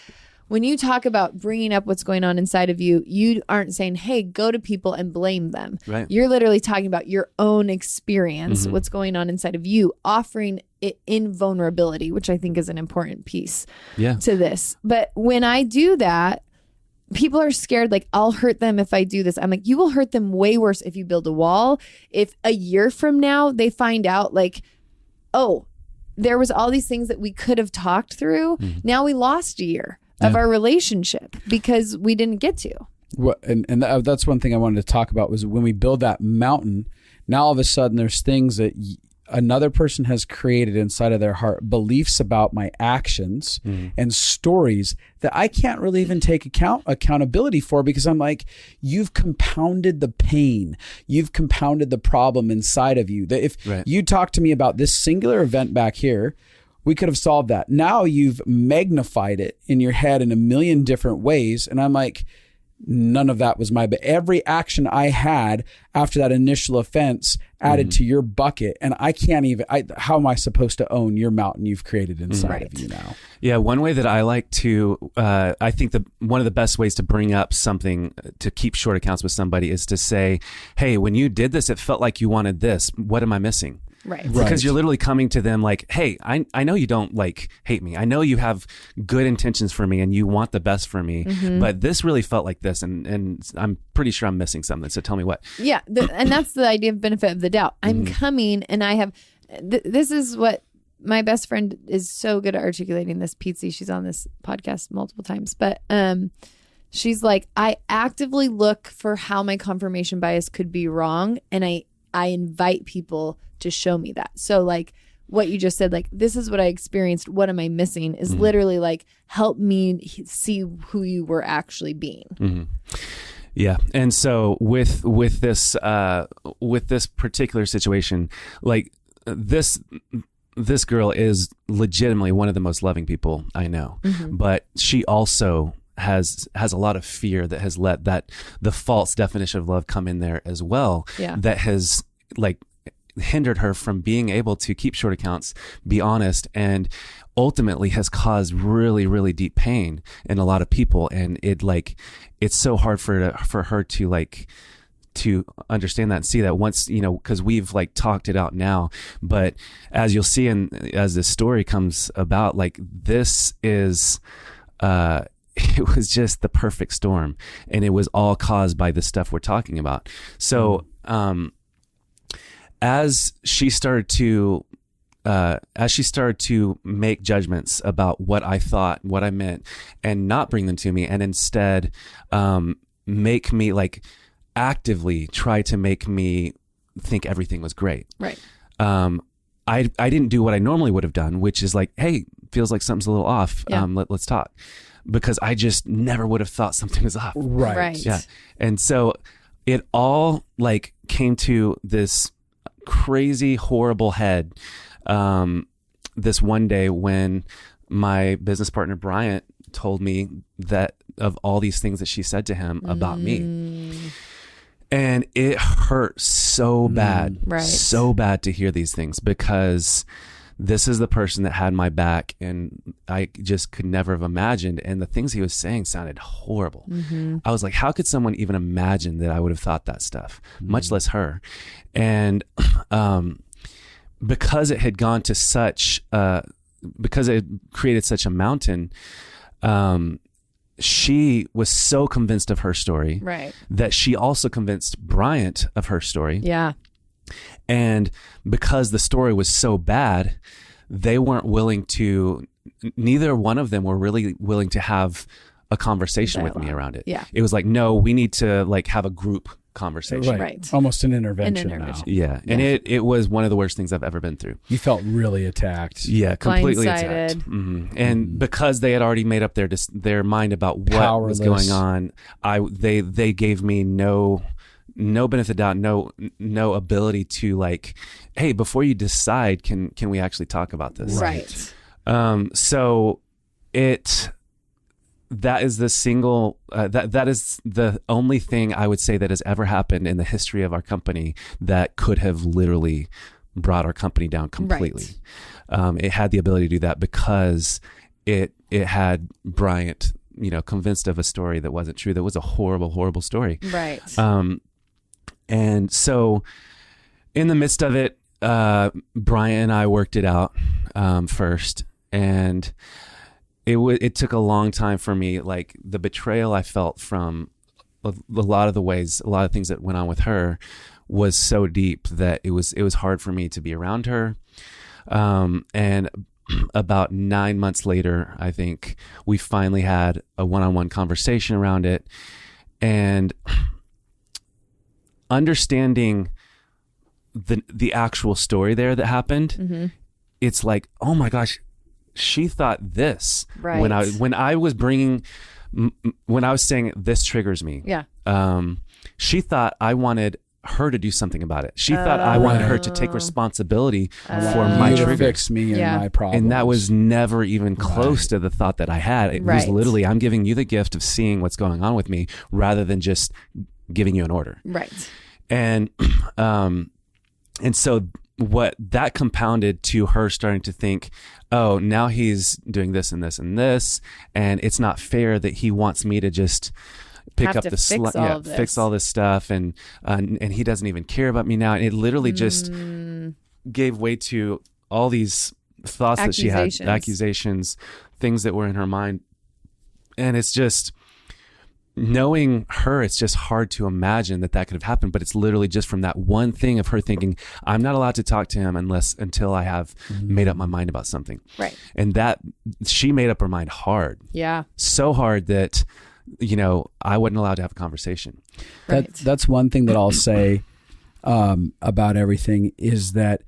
when you talk about bringing up what's going on inside of you, you aren't saying, hey, go to people and blame them. Right. You're literally talking about your own experience, what's going on inside of you, offering it in vulnerability, which I think is an important piece to this. But when I do that, people are scared, like, I'll hurt them if I do this. I'm like, you will hurt them way worse if you build a wall. If a year from now they find out, like, oh, there was all these things that we could have talked through. Now we lost a year of our relationship because we didn't get to. Well, and that's one thing I wanted to talk about was when we build that mountain, now all of a sudden there's things that another person has created inside of their heart, beliefs about my actions and stories that I can't really even take accountability for, because I'm like, you've compounded the pain. You've compounded the problem inside of you. That if you talk to me about this singular event back here, we could have solved that. Now you've magnified it in your head in a million different ways. And I'm like, none of that was but every action I had after that initial offense added to your bucket. And I can't even, how am I supposed to own your mountain you've created inside of you now? Yeah. One way that I like to, I think one of the best ways to bring up something to keep short accounts with somebody is to say, hey, when you did this, it felt like you wanted this. What am I missing? Right. Because you're literally coming to them like, hey, I know you don't like hate me. I know you have good intentions for me and you want the best for me, but this really felt like this. And I'm pretty sure I'm missing something. So tell me what. Yeah. And that's the idea of benefit of the doubt. I'm coming and I have, this is what my best friend is so good at articulating this. Pizzi, she's on this podcast multiple times, but she's like, I actively look for how my confirmation bias could be wrong. And I invite people to show me that. So like what you just said, like, this is what I experienced. What am I missing? Is literally like, help me see who you were actually being. Yeah. And so with this particular situation, like this girl is legitimately one of the most loving people I know, but she also has a lot of fear that has let the false definition of love come in there as well. Yeah. That has like hindered her from being able to keep short accounts, be honest, and ultimately has caused really, really deep pain in a lot of people. And it's so hard for her to understand that and see that once, because we've like talked it out now, but as you'll see as this story comes about, like this is, it was just the perfect storm, and it was all caused by the stuff we're talking about. So, as she started to make judgments about what I thought, what I meant, and not bring them to me, and instead make me like actively try to make me think everything was great. Right. I didn't do what I normally would have done, which is like, hey, feels like something's a little off. Yeah. Let's talk, because I just never would have thought something was off. Right. Yeah. And so it all like came to this crazy, horrible head this one day when my business partner Bryant told me that of all these things that she said to him about me. And it hurt so bad, so bad to hear these things, because this is the person that had my back, and I just could never have imagined. And the things he was saying sounded horrible. I was like, how could someone even imagine that I would have thought that stuff, much less her? And because it had gone to because it created such a mountain, she was so convinced of her story that she also convinced Bryant of her story. Yeah. And because the story was so bad, they weren't willing to, neither one of them were really willing to have a conversation with me Dialogue. around it. Yeah. It was like, no, we need to like have a group conversation. Right. Almost an intervention, An intervention. now. Yeah. And it was one of the worst things I've ever been through. You felt really attacked. Yeah, completely Blindsided. attacked. And because they had already made up their mind about what Powerless. was going on, they gave me no benefit of the doubt, no ability to like, hey, before you decide, can we actually talk about this? Right. So that is the single that is the only thing I would say that has ever happened in the history of our company that could have literally brought our company down completely. It had the ability to do that because it had Bryant, convinced of a story that wasn't true. That was a horrible, horrible story. Right. And so in the midst of it, Bryant and I worked it out first, and it took a long time for me. Like the betrayal I felt from a lot of things that went on with her was so deep that it was hard for me to be around her. And about 9 months later, I think we finally had a one-on-one conversation around it, and understanding the actual story there that happened. It's like, oh my gosh, she thought this. Right. when I was saying this triggers me. Yeah. She thought I wanted her to do something about it. She thought I wanted her to take responsibility for my You to trigger. fix me and my problems. And that was never even close to the thought that I had. It was Right. literally, I'm giving you the gift of seeing what's going on with me rather than just giving you an order. Right. And so what that compounded to her starting to think, oh, now he's doing this and this and this, and it's not fair that he wants me to just pick Have up to the fix all this. stuff, and he doesn't even care about me now. And it literally just gave way to all these thoughts that she had, accusations, things that were in her mind. And it's just, knowing her, it's just hard to imagine that could have happened, but it's literally just from that one thing of her thinking, I'm not allowed to talk to him until I have made up my mind about something. Right. And that she made up her mind hard. Yeah. So hard that, I wasn't allowed to have a conversation. Right. That's one thing that I'll say about everything is that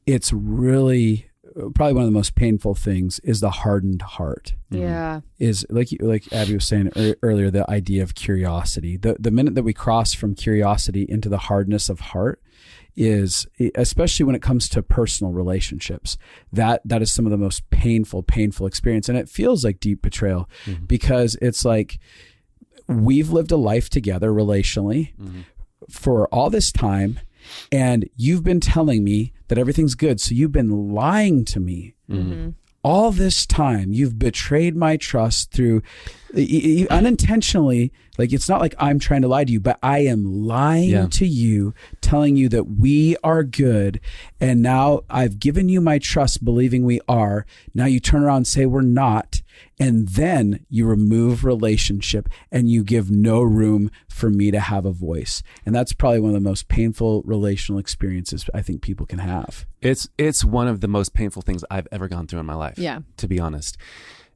it's really probably one of the most painful things is the hardened heart. Yeah. Is like Abby was saying earlier, the idea of curiosity. The minute that we cross from curiosity into the hardness of heart is, especially when it comes to personal relationships, that is some of the most painful experience. And it feels like deep betrayal because it's like we've lived a life together relationally for all this time, and you've been telling me that everything's good. So you've been lying to me. All this time. You've betrayed my trust through unintentionally. Like, it's not like I'm trying to lie to you, but I am lying to you, telling you that we are good. And now I've given you my trust, believing we are. Now you turn around and say we're not. And then you remove relationship and you give no room for me to have a voice. And that's probably one of the most painful relational experiences I think people can have. It's one of the most painful things I've ever gone through in my life, to be honest.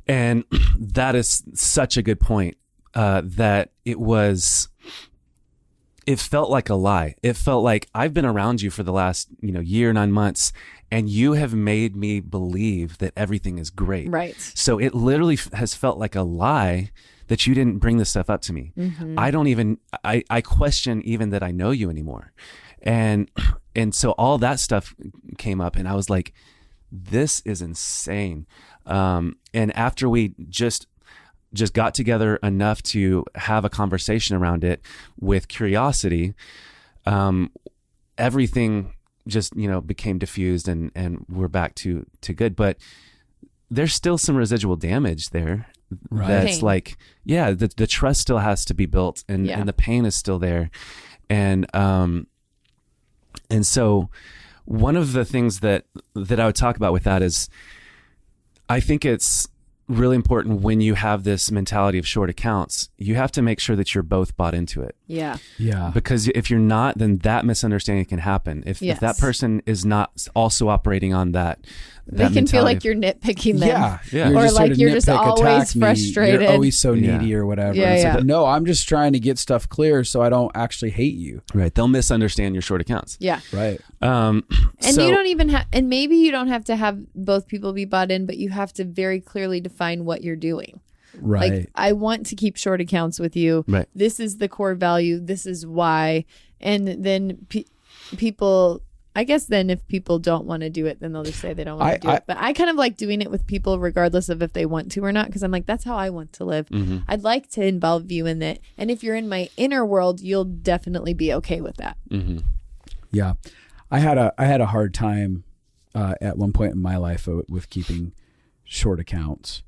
And that is such a good point, that it felt like a lie. It felt like I've been around you for the last, year, 9 months, and you have made me believe that everything is great. Right. So it literally has felt like a lie that you didn't bring this stuff up to me. I question even that I know you anymore. And so all that stuff came up, and I was like, this is insane. And after we just got together enough to have a conversation around it with curiosity, everything just, became diffused and we're back to good. But there's still some residual damage there. Right. That's Pain. like, the trust still has to be built, and the pain is still there. And so one of the things that I would talk about with that is, I think it's really important when you have this mentality of short accounts, you have to make sure that you're both bought into it. Yeah. Yeah. Because if you're not, then that misunderstanding can happen. If that person is not also operating on that they can feel like you're nitpicking them. Yeah. Yeah. You're Or just like sort of you're just nitpick, always attack me, frustrated. You're always so Yeah. needy or whatever. Yeah, It's yeah. like, no, I'm just trying to get stuff clear so I don't actually hate you. Right. They'll misunderstand your short accounts. Yeah. Right. And you don't even have, and maybe you don't have to have both people be bought in, but you have to very clearly define what you're doing. Right. Like, I want to keep short accounts with you. Right. This is the core value. This is why. And then people, I guess then if people don't want to do it, then they'll just say they don't want to do it. But I kind of like doing it with people regardless of if they want to or not, because I'm like, that's how I want to live. Mm-hmm. I'd like to involve you in it. And if you're in my inner world, you'll definitely be okay with that. Mm-hmm. Yeah. I had a hard time at one point in my life with keeping short accounts.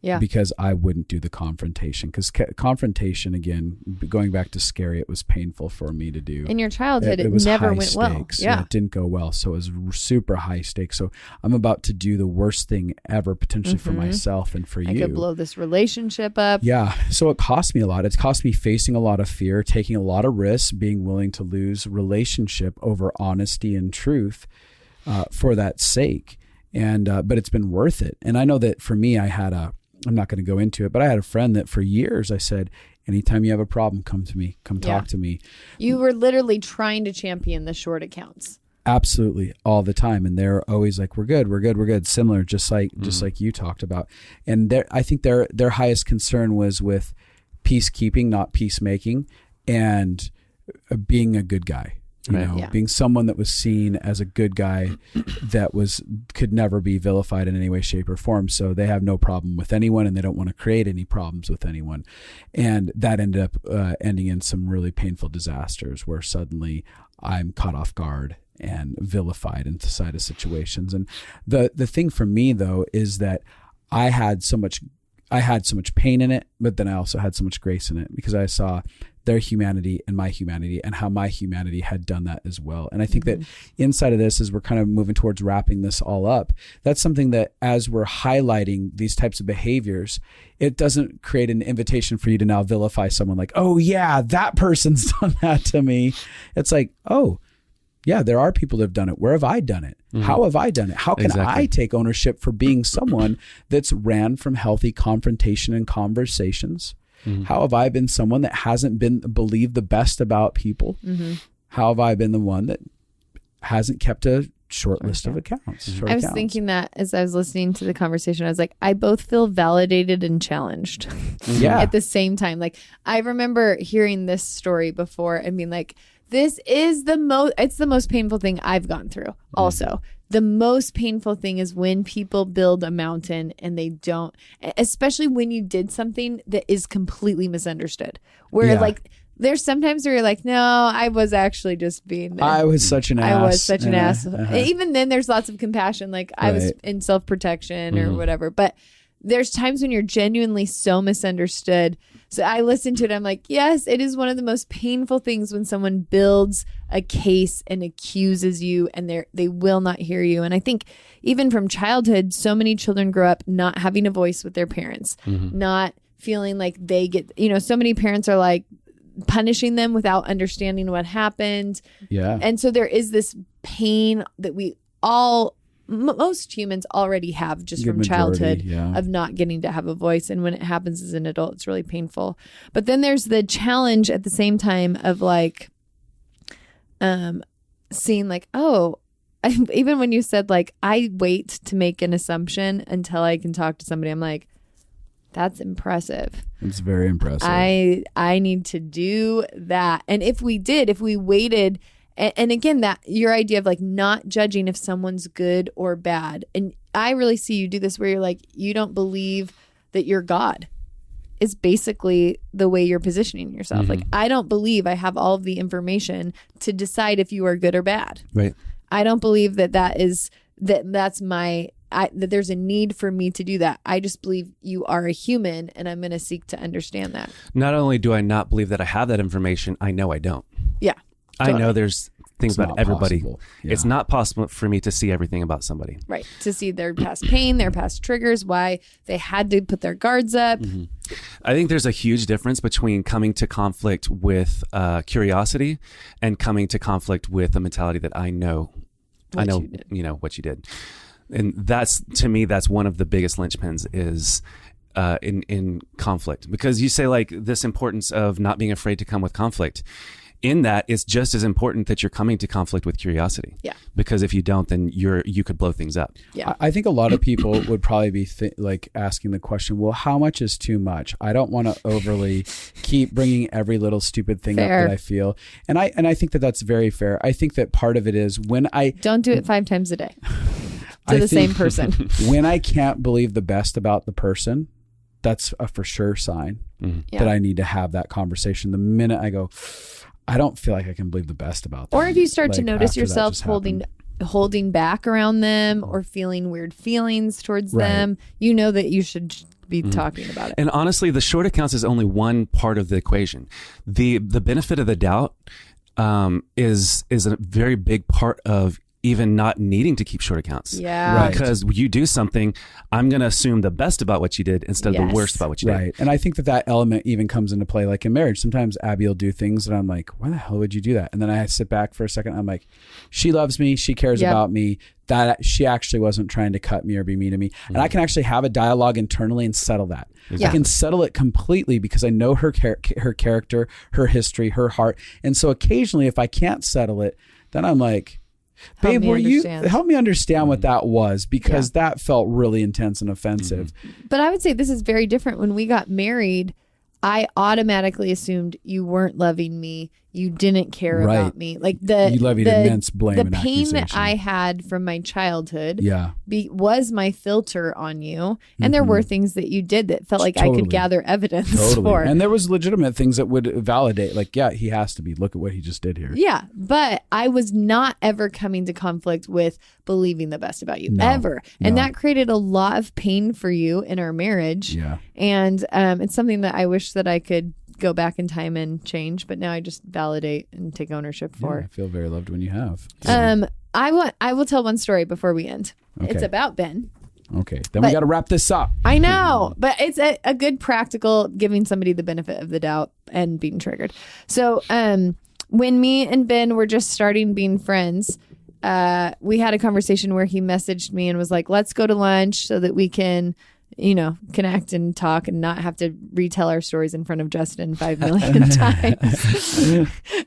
Yeah. Because I wouldn't do the confrontation. Because confrontation, again, going back to scary, it was painful for me to do. In your childhood, it was never high went well. stakes. Yeah. It didn't go well. So it was super high stakes. So I'm about to do the worst thing ever, potentially for myself and for you. I could blow this relationship up. Yeah. So it cost me a lot. It's cost me facing a lot of fear, taking a lot of risks, being willing to lose relationship over honesty and truth for that sake. And but it's been worth it. And I know that for me, I'm not going to go into it, but I had a friend that for years I said, anytime you have a problem, come to me, talk to me. You were literally trying to champion the short accounts. Absolutely. All the time. And they're always like, we're good. Similar, just like you talked about. And I think their highest concern was with peacekeeping, not peacemaking, and being a good guy. Being someone that was seen as a good guy that could never be vilified in any way, shape, or form. So they have no problem with anyone, and they don't want to create any problems with anyone. And that ended up ending in some really painful disasters where suddenly I'm caught off guard and vilified in society situations. And the thing for me though is that I had so much pain in it, but then I also had so much grace in it because I saw their humanity and my humanity and how my humanity had done that as well. And I think that inside of this, as we're kind of moving towards wrapping this all up, that's something that as we're highlighting these types of behaviors, it doesn't create an invitation for you to now vilify someone like, oh yeah, that person's done that to me. It's like, oh yeah, there are people that have done it. Where have I done it? How have I done it? How can I take ownership for being someone that's ran from healthy confrontation and conversations? How have I been someone that hasn't believed the best about people? How have I been the one that hasn't kept a short list of accounts? I was thinking that as I was listening to the conversation, I was like, I both feel validated and challenged at the same time. Like, I remember hearing this story before and being like, it's the most painful thing I've gone through. Also, the most painful thing is when people build a mountain and they don't, especially when you did something that is completely misunderstood. Where like, there's sometimes where you're like, no, I was actually just being there. I was such an ass. I was such an ass. Even then there's lots of compassion. Like I was in self-protection or whatever. But there's times when you're genuinely so misunderstood. So I listened to it. I'm like, yes, it is one of the most painful things when someone builds a case and accuses you and they will not hear you. And I think even from childhood, so many children grow up not having a voice with their parents, not feeling like they get, so many parents are like punishing them without understanding what happened. Yeah. And so there is this pain that most humans already have just from childhood of not getting to have a voice. And when it happens as an adult, it's really painful. But then there's the challenge at the same time of like, seeing like, even when you said like, I wait to make an assumption until I can talk to somebody, I'm like, that's impressive. It's very impressive. I need to do that. And if we waited, and again, that your idea of like not judging if someone's good or bad. And I really see you do this where you're like, you don't believe that you're God is basically the way you're positioning yourself. Like, I don't believe I have all of the information to decide if you are good or bad. Right. I don't believe that there's a need for me to do that. I just believe you are a human and I'm going to seek to understand that. Not only do I not believe that I have that information, I know I don't. Yeah. Totally. I know there's things It's about not everybody. possible. It's Yeah. not possible for me to see everything about somebody. Right. To see their past pain, their past triggers, why they had to put their guards up. I think there's a huge difference between coming to conflict with curiosity and coming to conflict with a mentality that I know, What you did. what you did. And that's, to me, that's one of the biggest linchpins is in conflict, because you say like this importance of not being afraid to come with conflict. In that, it's just as important that you're coming to conflict with curiosity. Yeah. Because if you don't, then you could blow things up. Yeah. I think a lot of people would probably be like asking the question, well, how much is too much? I don't want to overly keep bringing every little stupid thing Fair. up that I feel. And I think that that's very fair. I think that part of it is when I Don't do it 5 times a day to I the same think person. when I can't believe the best about the person, that's a for sure sign Yeah. that I need to have that conversation. The minute I go, I don't feel like I can believe the best about them. Or if you start to Like, notice after that yourself just holding back around them or feeling weird feelings towards Right. them, you know that you should be talking about it. And honestly, the short accounts is only one part of the equation. The benefit of the doubt is a very big part of even not needing to keep short accounts. Yeah. Right. Because you do something, I'm going to assume the best about what you did instead of Yes. the worst about what you did. Right. And I think that element even comes into play like in marriage. Sometimes Abby will do things and I'm like, why the hell would you do that? And then I sit back for a second. I'm like, she loves me. She cares Yep. about me. That she actually wasn't trying to cut me or be mean to me. And I can actually have a dialogue internally and settle that. Yeah. I can settle it completely because I know her character, her history, her heart. And so occasionally if I can't settle it, then I'm like, Help babe, me understand. help me understand what that was, because that felt really intense and offensive. But I would say this is very different. When we got married, I automatically assumed you weren't loving me. You didn't care Right. about me. Like You levied immense blame the and pain that accusation. I had from my childhood Yeah. was my filter on you. And there were things that you did that felt like I Totally. could gather evidence Totally. for. And there was legitimate things that would validate, like, yeah, he has to be. Look at what he just did here. Yeah, but I was not ever coming to conflict with believing the best about you, No, ever. And no. that created a lot of pain for you in our marriage. Yeah. And it's something that I wish that I could go back in time and change, but now I just validate and take ownership Yeah, I for. feel very loved when you have. I will tell one story before we end. Okay. It's about Ben. Okay. Then we But- got to wrap this up. I know, but it's a good practical giving somebody the benefit of the doubt and being triggered. So when me and Ben were just starting being friends, we had a conversation where he messaged me and was like, let's go to lunch so that we can, connect and talk and not have to retell our stories in front of Justin 5 million times.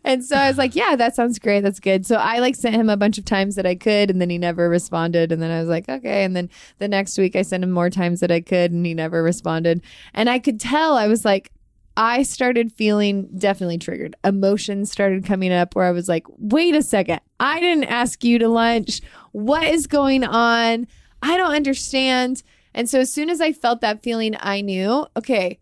And so I was like, yeah, that sounds great. That's good. So I sent him a bunch of times that I could, and then he never responded. And then I was like, okay. And then the next week I sent him more times that I could, and he never responded. And I could tell, I was like, I started feeling definitely triggered. Emotions started coming up where I was like, wait a second. I didn't ask you to lunch. What is going on? I don't understand. And so as soon as I felt that feeling, I knew, okay,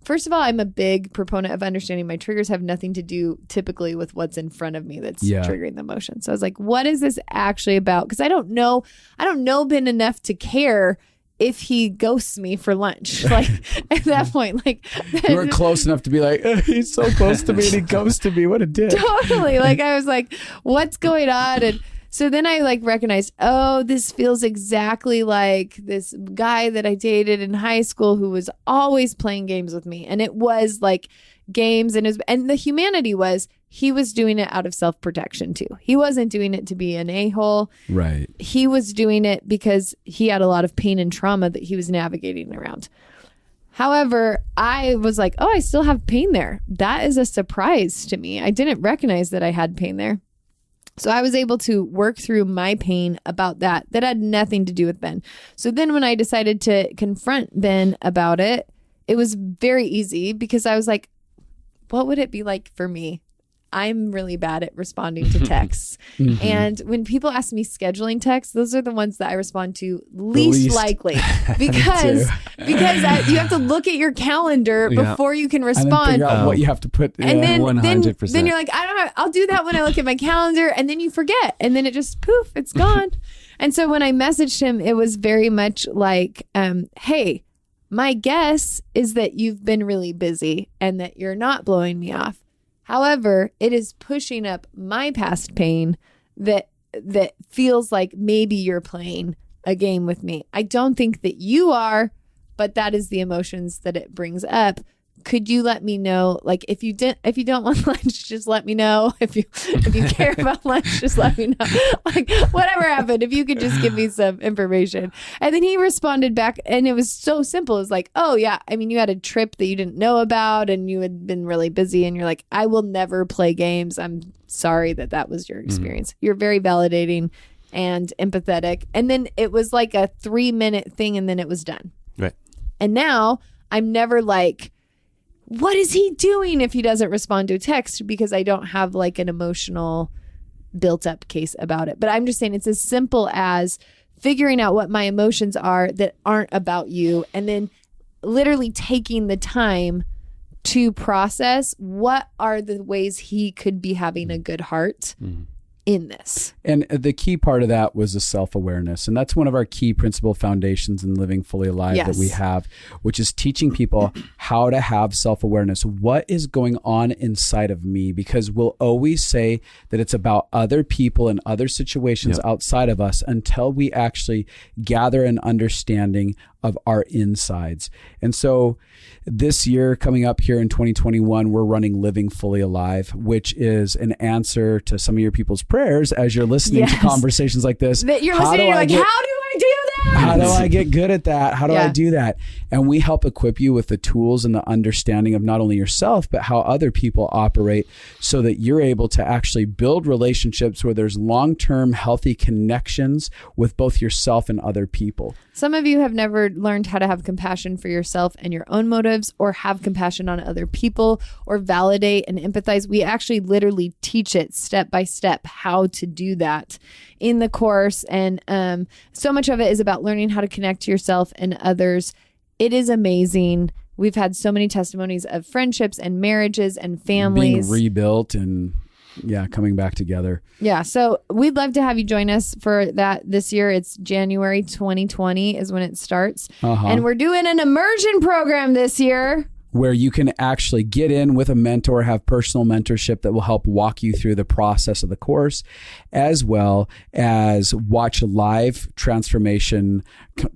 first of all, I'm a big proponent of understanding my triggers have nothing to do typically with what's in front of me that's triggering the emotion. So I was like, what is this actually about? Because I don't know Ben enough to care if he ghosts me for lunch. Like at that point, You were close enough to be like, he's so close to me and he ghosted me. What a dick. totally. I was like, what's going on? And so then I recognized, oh, this feels exactly like this guy that I dated in high school who was always playing games with me. And it was games and the humanity was he was doing it out of self-protection too. He wasn't doing it to be an a-hole. Right. He was doing it because he had a lot of pain and trauma that he was navigating around. However, I was like, oh, I still have pain there. That is a surprise to me. I didn't recognize that I had pain there. So I was able to work through my pain about that had nothing to do with Ben. So then when I decided to confront Ben about it, it was very easy because I was like, what would it be like for me? I'm really bad at responding to texts. And when people ask me scheduling texts, those are the ones that I respond to least likely because you have to look at your calendar before you can And then respond. figure out what you have to put. And then 100%. you're like, I don't know. I'll do that when I look at my calendar, and then you forget, and then it just poof, it's gone. And so when I messaged him, it was very much like, hey, my guess is that you've been really busy and that you're not blowing me off. However, it is pushing up my past pain that feels like maybe you're playing a game with me. I don't think that you are, but that is the emotions that it brings up. Could you let me know, like, if you don't want lunch, just let me know. If you care about lunch, just let me know. Like, whatever happened, if you could just give me some information. And then he responded back, and it was so simple. It was like, oh yeah, I mean, you had a trip that you didn't know about, and you had been really busy, and you're like, I will never play games. I'm sorry that was your experience. You're very validating and empathetic. And then it was like a 3-minute thing, and then it was done. Right. And now I'm never like, what is he doing if he doesn't respond to a text? Because I don't have like an emotional built up case about it. But I'm just saying it's as simple as figuring out what my emotions are that aren't about you, and then literally taking the time to process what are the ways he could be having a good heart in this. And the key part of that was the self-awareness. And that's one of our key principal foundations in Living Fully Alive that we have, which is teaching people how to have self-awareness. What is going on inside of me? Because we'll always say that it's about other people and other situations outside of us until we actually gather an understanding of our insides. And so this year coming up here in 2021, we're running Living Fully Alive, which is an answer to some of your people's prayers as you're listening to conversations like this. That you're listening, you're like, how do I do that? How do I get good at that? How do I do that? And we help equip you with the tools and the understanding of not only yourself, but how other people operate so that you're able to actually build relationships where there's long-term healthy connections with both yourself and other people. Some of you have never learned how to have compassion for yourself and your own motives, or have compassion on other people, or validate and empathize. We actually literally teach it step by step how to do that in the course. And so much of it is about learning how to connect to yourself and others. It is amazing. We've had so many testimonies of friendships and marriages and families being rebuilt and coming back together. Yeah. So we'd love to have you join us for that this year. It's January 2020 is when it starts. And we're doing an immersion program this year, where you can actually get in with a mentor, have personal mentorship that will help walk you through the process of the course, as well as watch live transformation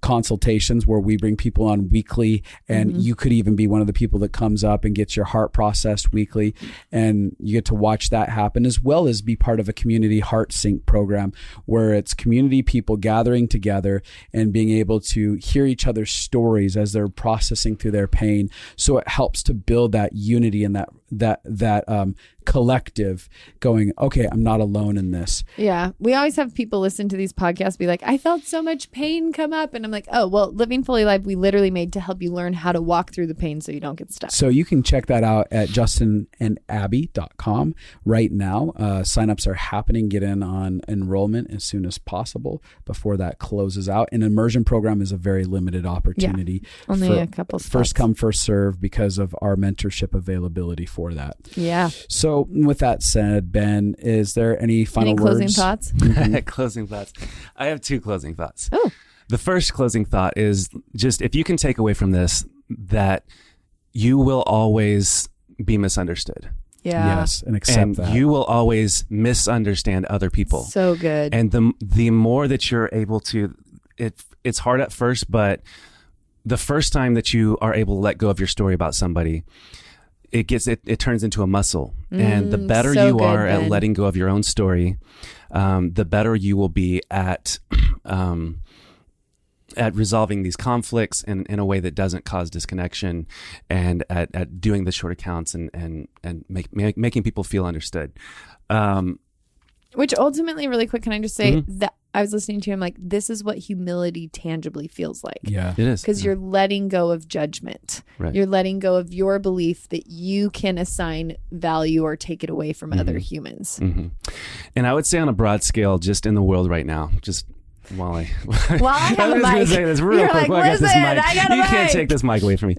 consultations where we bring people on weekly, and you could even be one of the people that comes up and gets your heart processed weekly, and you get to watch that happen, as well as be part of a community heart sync program where it's community people gathering together and being able to hear each other's stories as they're processing through their pain. So it helps to build that unity and that collective going, okay, I'm not alone in this. Yeah. We always have people listen to these podcasts be like, I felt so much pain come up. And I'm like, oh, well, Living Fully Alive, we literally made to help you learn how to walk through the pain so you don't get stuck. So you can check that out at justinandabby.com right now. Signups are happening. Get in on enrollment as soon as possible before that closes out. An immersion program is a very limited opportunity. Only a couple spots. First come, first serve, because of our mentorship availability for that. Yeah. So with that said, Ben, is there any final closing words? thoughts? Closing thoughts. I have 2 closing thoughts. Oh. The first closing thought is just, if you can take away from this that you will always be misunderstood. Yeah. Yes, and accept that. You will always misunderstand other people. So good. And the more that you're able to, it's hard at first, but the first time that you are able to let go of your story about somebody, it turns into a muscle. And the better you are at letting go of your own story, the better you will be at resolving these conflicts in a way that doesn't cause disconnection, and at doing the short accounts and making people feel understood. Which ultimately, really quick, can I just say that I was listening to him like, this is what humility tangibly feels like. Yeah, it is. Because you're letting go of judgment. Right. You're letting go of your belief that you can assign value or take it away from other humans. And I would say on a broad scale, just in the world right now, just while I have I was going to say this real quick. Like, I got this mic. You can't take this mic away from me.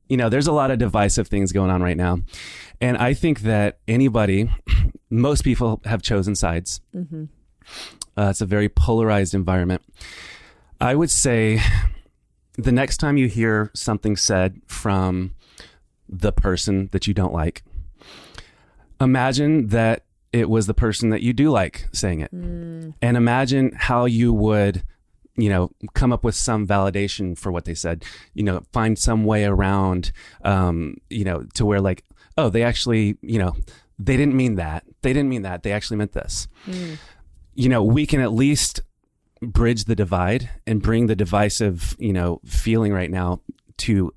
There's a lot of divisive things going on right now. And I think that most people have chosen sides. It's a very polarized environment. I would say the next time you hear something said from the person that you don't like. Imagine that it was the person that you do like saying it. And imagine how you would, come up with some validation for what they said, find some way around, to where like, oh, they actually, they didn't mean that. They didn't mean that. They actually meant this. We can at least bridge the divide and bring the divisive, feeling right now to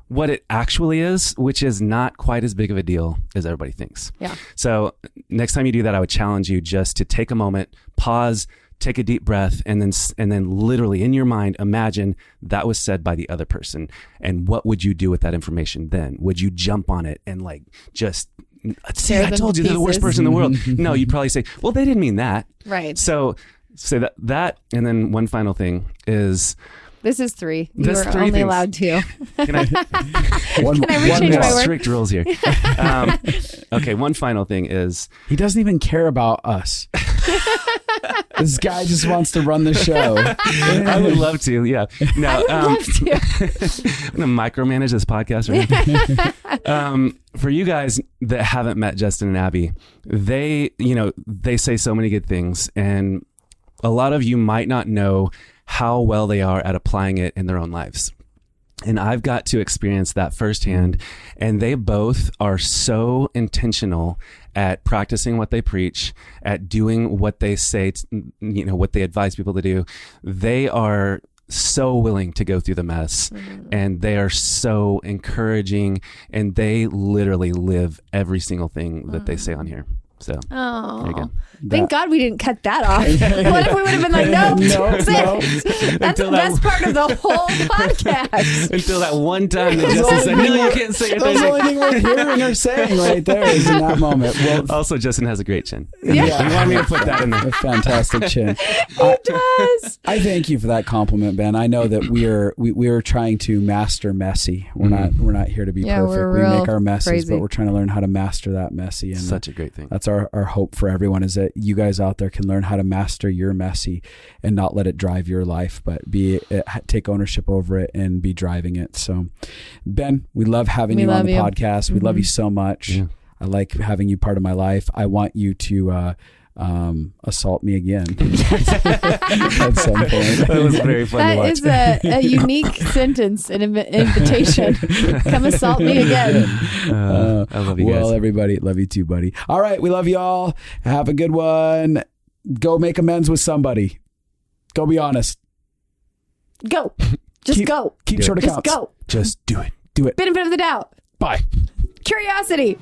what it actually is, which is not quite as big of a deal as everybody thinks. Yeah. So next time you do that, I would challenge you just to take a moment, pause, take a deep breath, and then literally in your mind, imagine that was said by the other person. And what would you do with that information then? Would you jump on it and like just see, I told you they're the worst person in the world? No, you'd probably say, well, they didn't mean that. Right. So say that, and then one final thing is, this is 3. You This are 3 only things. allowed 2. can I Can I rechange my word? strict rules here. Okay, one final thing is, He doesn't even care about us. This guy just wants to run the show. I would love to, yeah. No, I would love to. I'm gonna micromanage this podcast right now. For you guys that haven't met Justin and Abby, they say so many good things, and a lot of you might not know how well they are at applying it in their own lives. And I've got to experience that firsthand. And they both are so intentional at practicing what they preach, at doing what they say, what they advise people to do. They are so willing to go through the mess, and they are so encouraging, and they literally live every single thing that they say on here. So there you go. Thank God we didn't cut that off. What if we would have been like, no, that's the best part of the whole podcast. Until that one time that Justin said, no, you can't say it. That's the only thing we're hearing or saying right there is in that moment. Well, Also, Justin has a great chin. Yeah. You want me to put that in there? a fantastic chin. It does. I thank you for that compliment, Ben. I know that we're trying to master messy. We're not here to be Yeah, perfect. we're We real make our messes, crazy. but we're trying to learn how to master that messy. And Such a great thing. that's our hope for everyone, is that you guys out there can learn how to master your messy and not let it drive your life, but take ownership over it and be driving it. So, Ben, we love having you on the podcast. We love you so much. Yeah. I like having you part of my life. I want you to assault me again at some point. That was very fun to watch. That is a unique sentence, an invitation. Come assault me again. I love you guys. Well, everybody, love you too, buddy. All right, we love you all. Have a good one. Go make amends with somebody. Go be honest. Go. Just go. Keep short Just accounts. go. Just do it. Do it. Benefit of the doubt. Bye. Curiosity.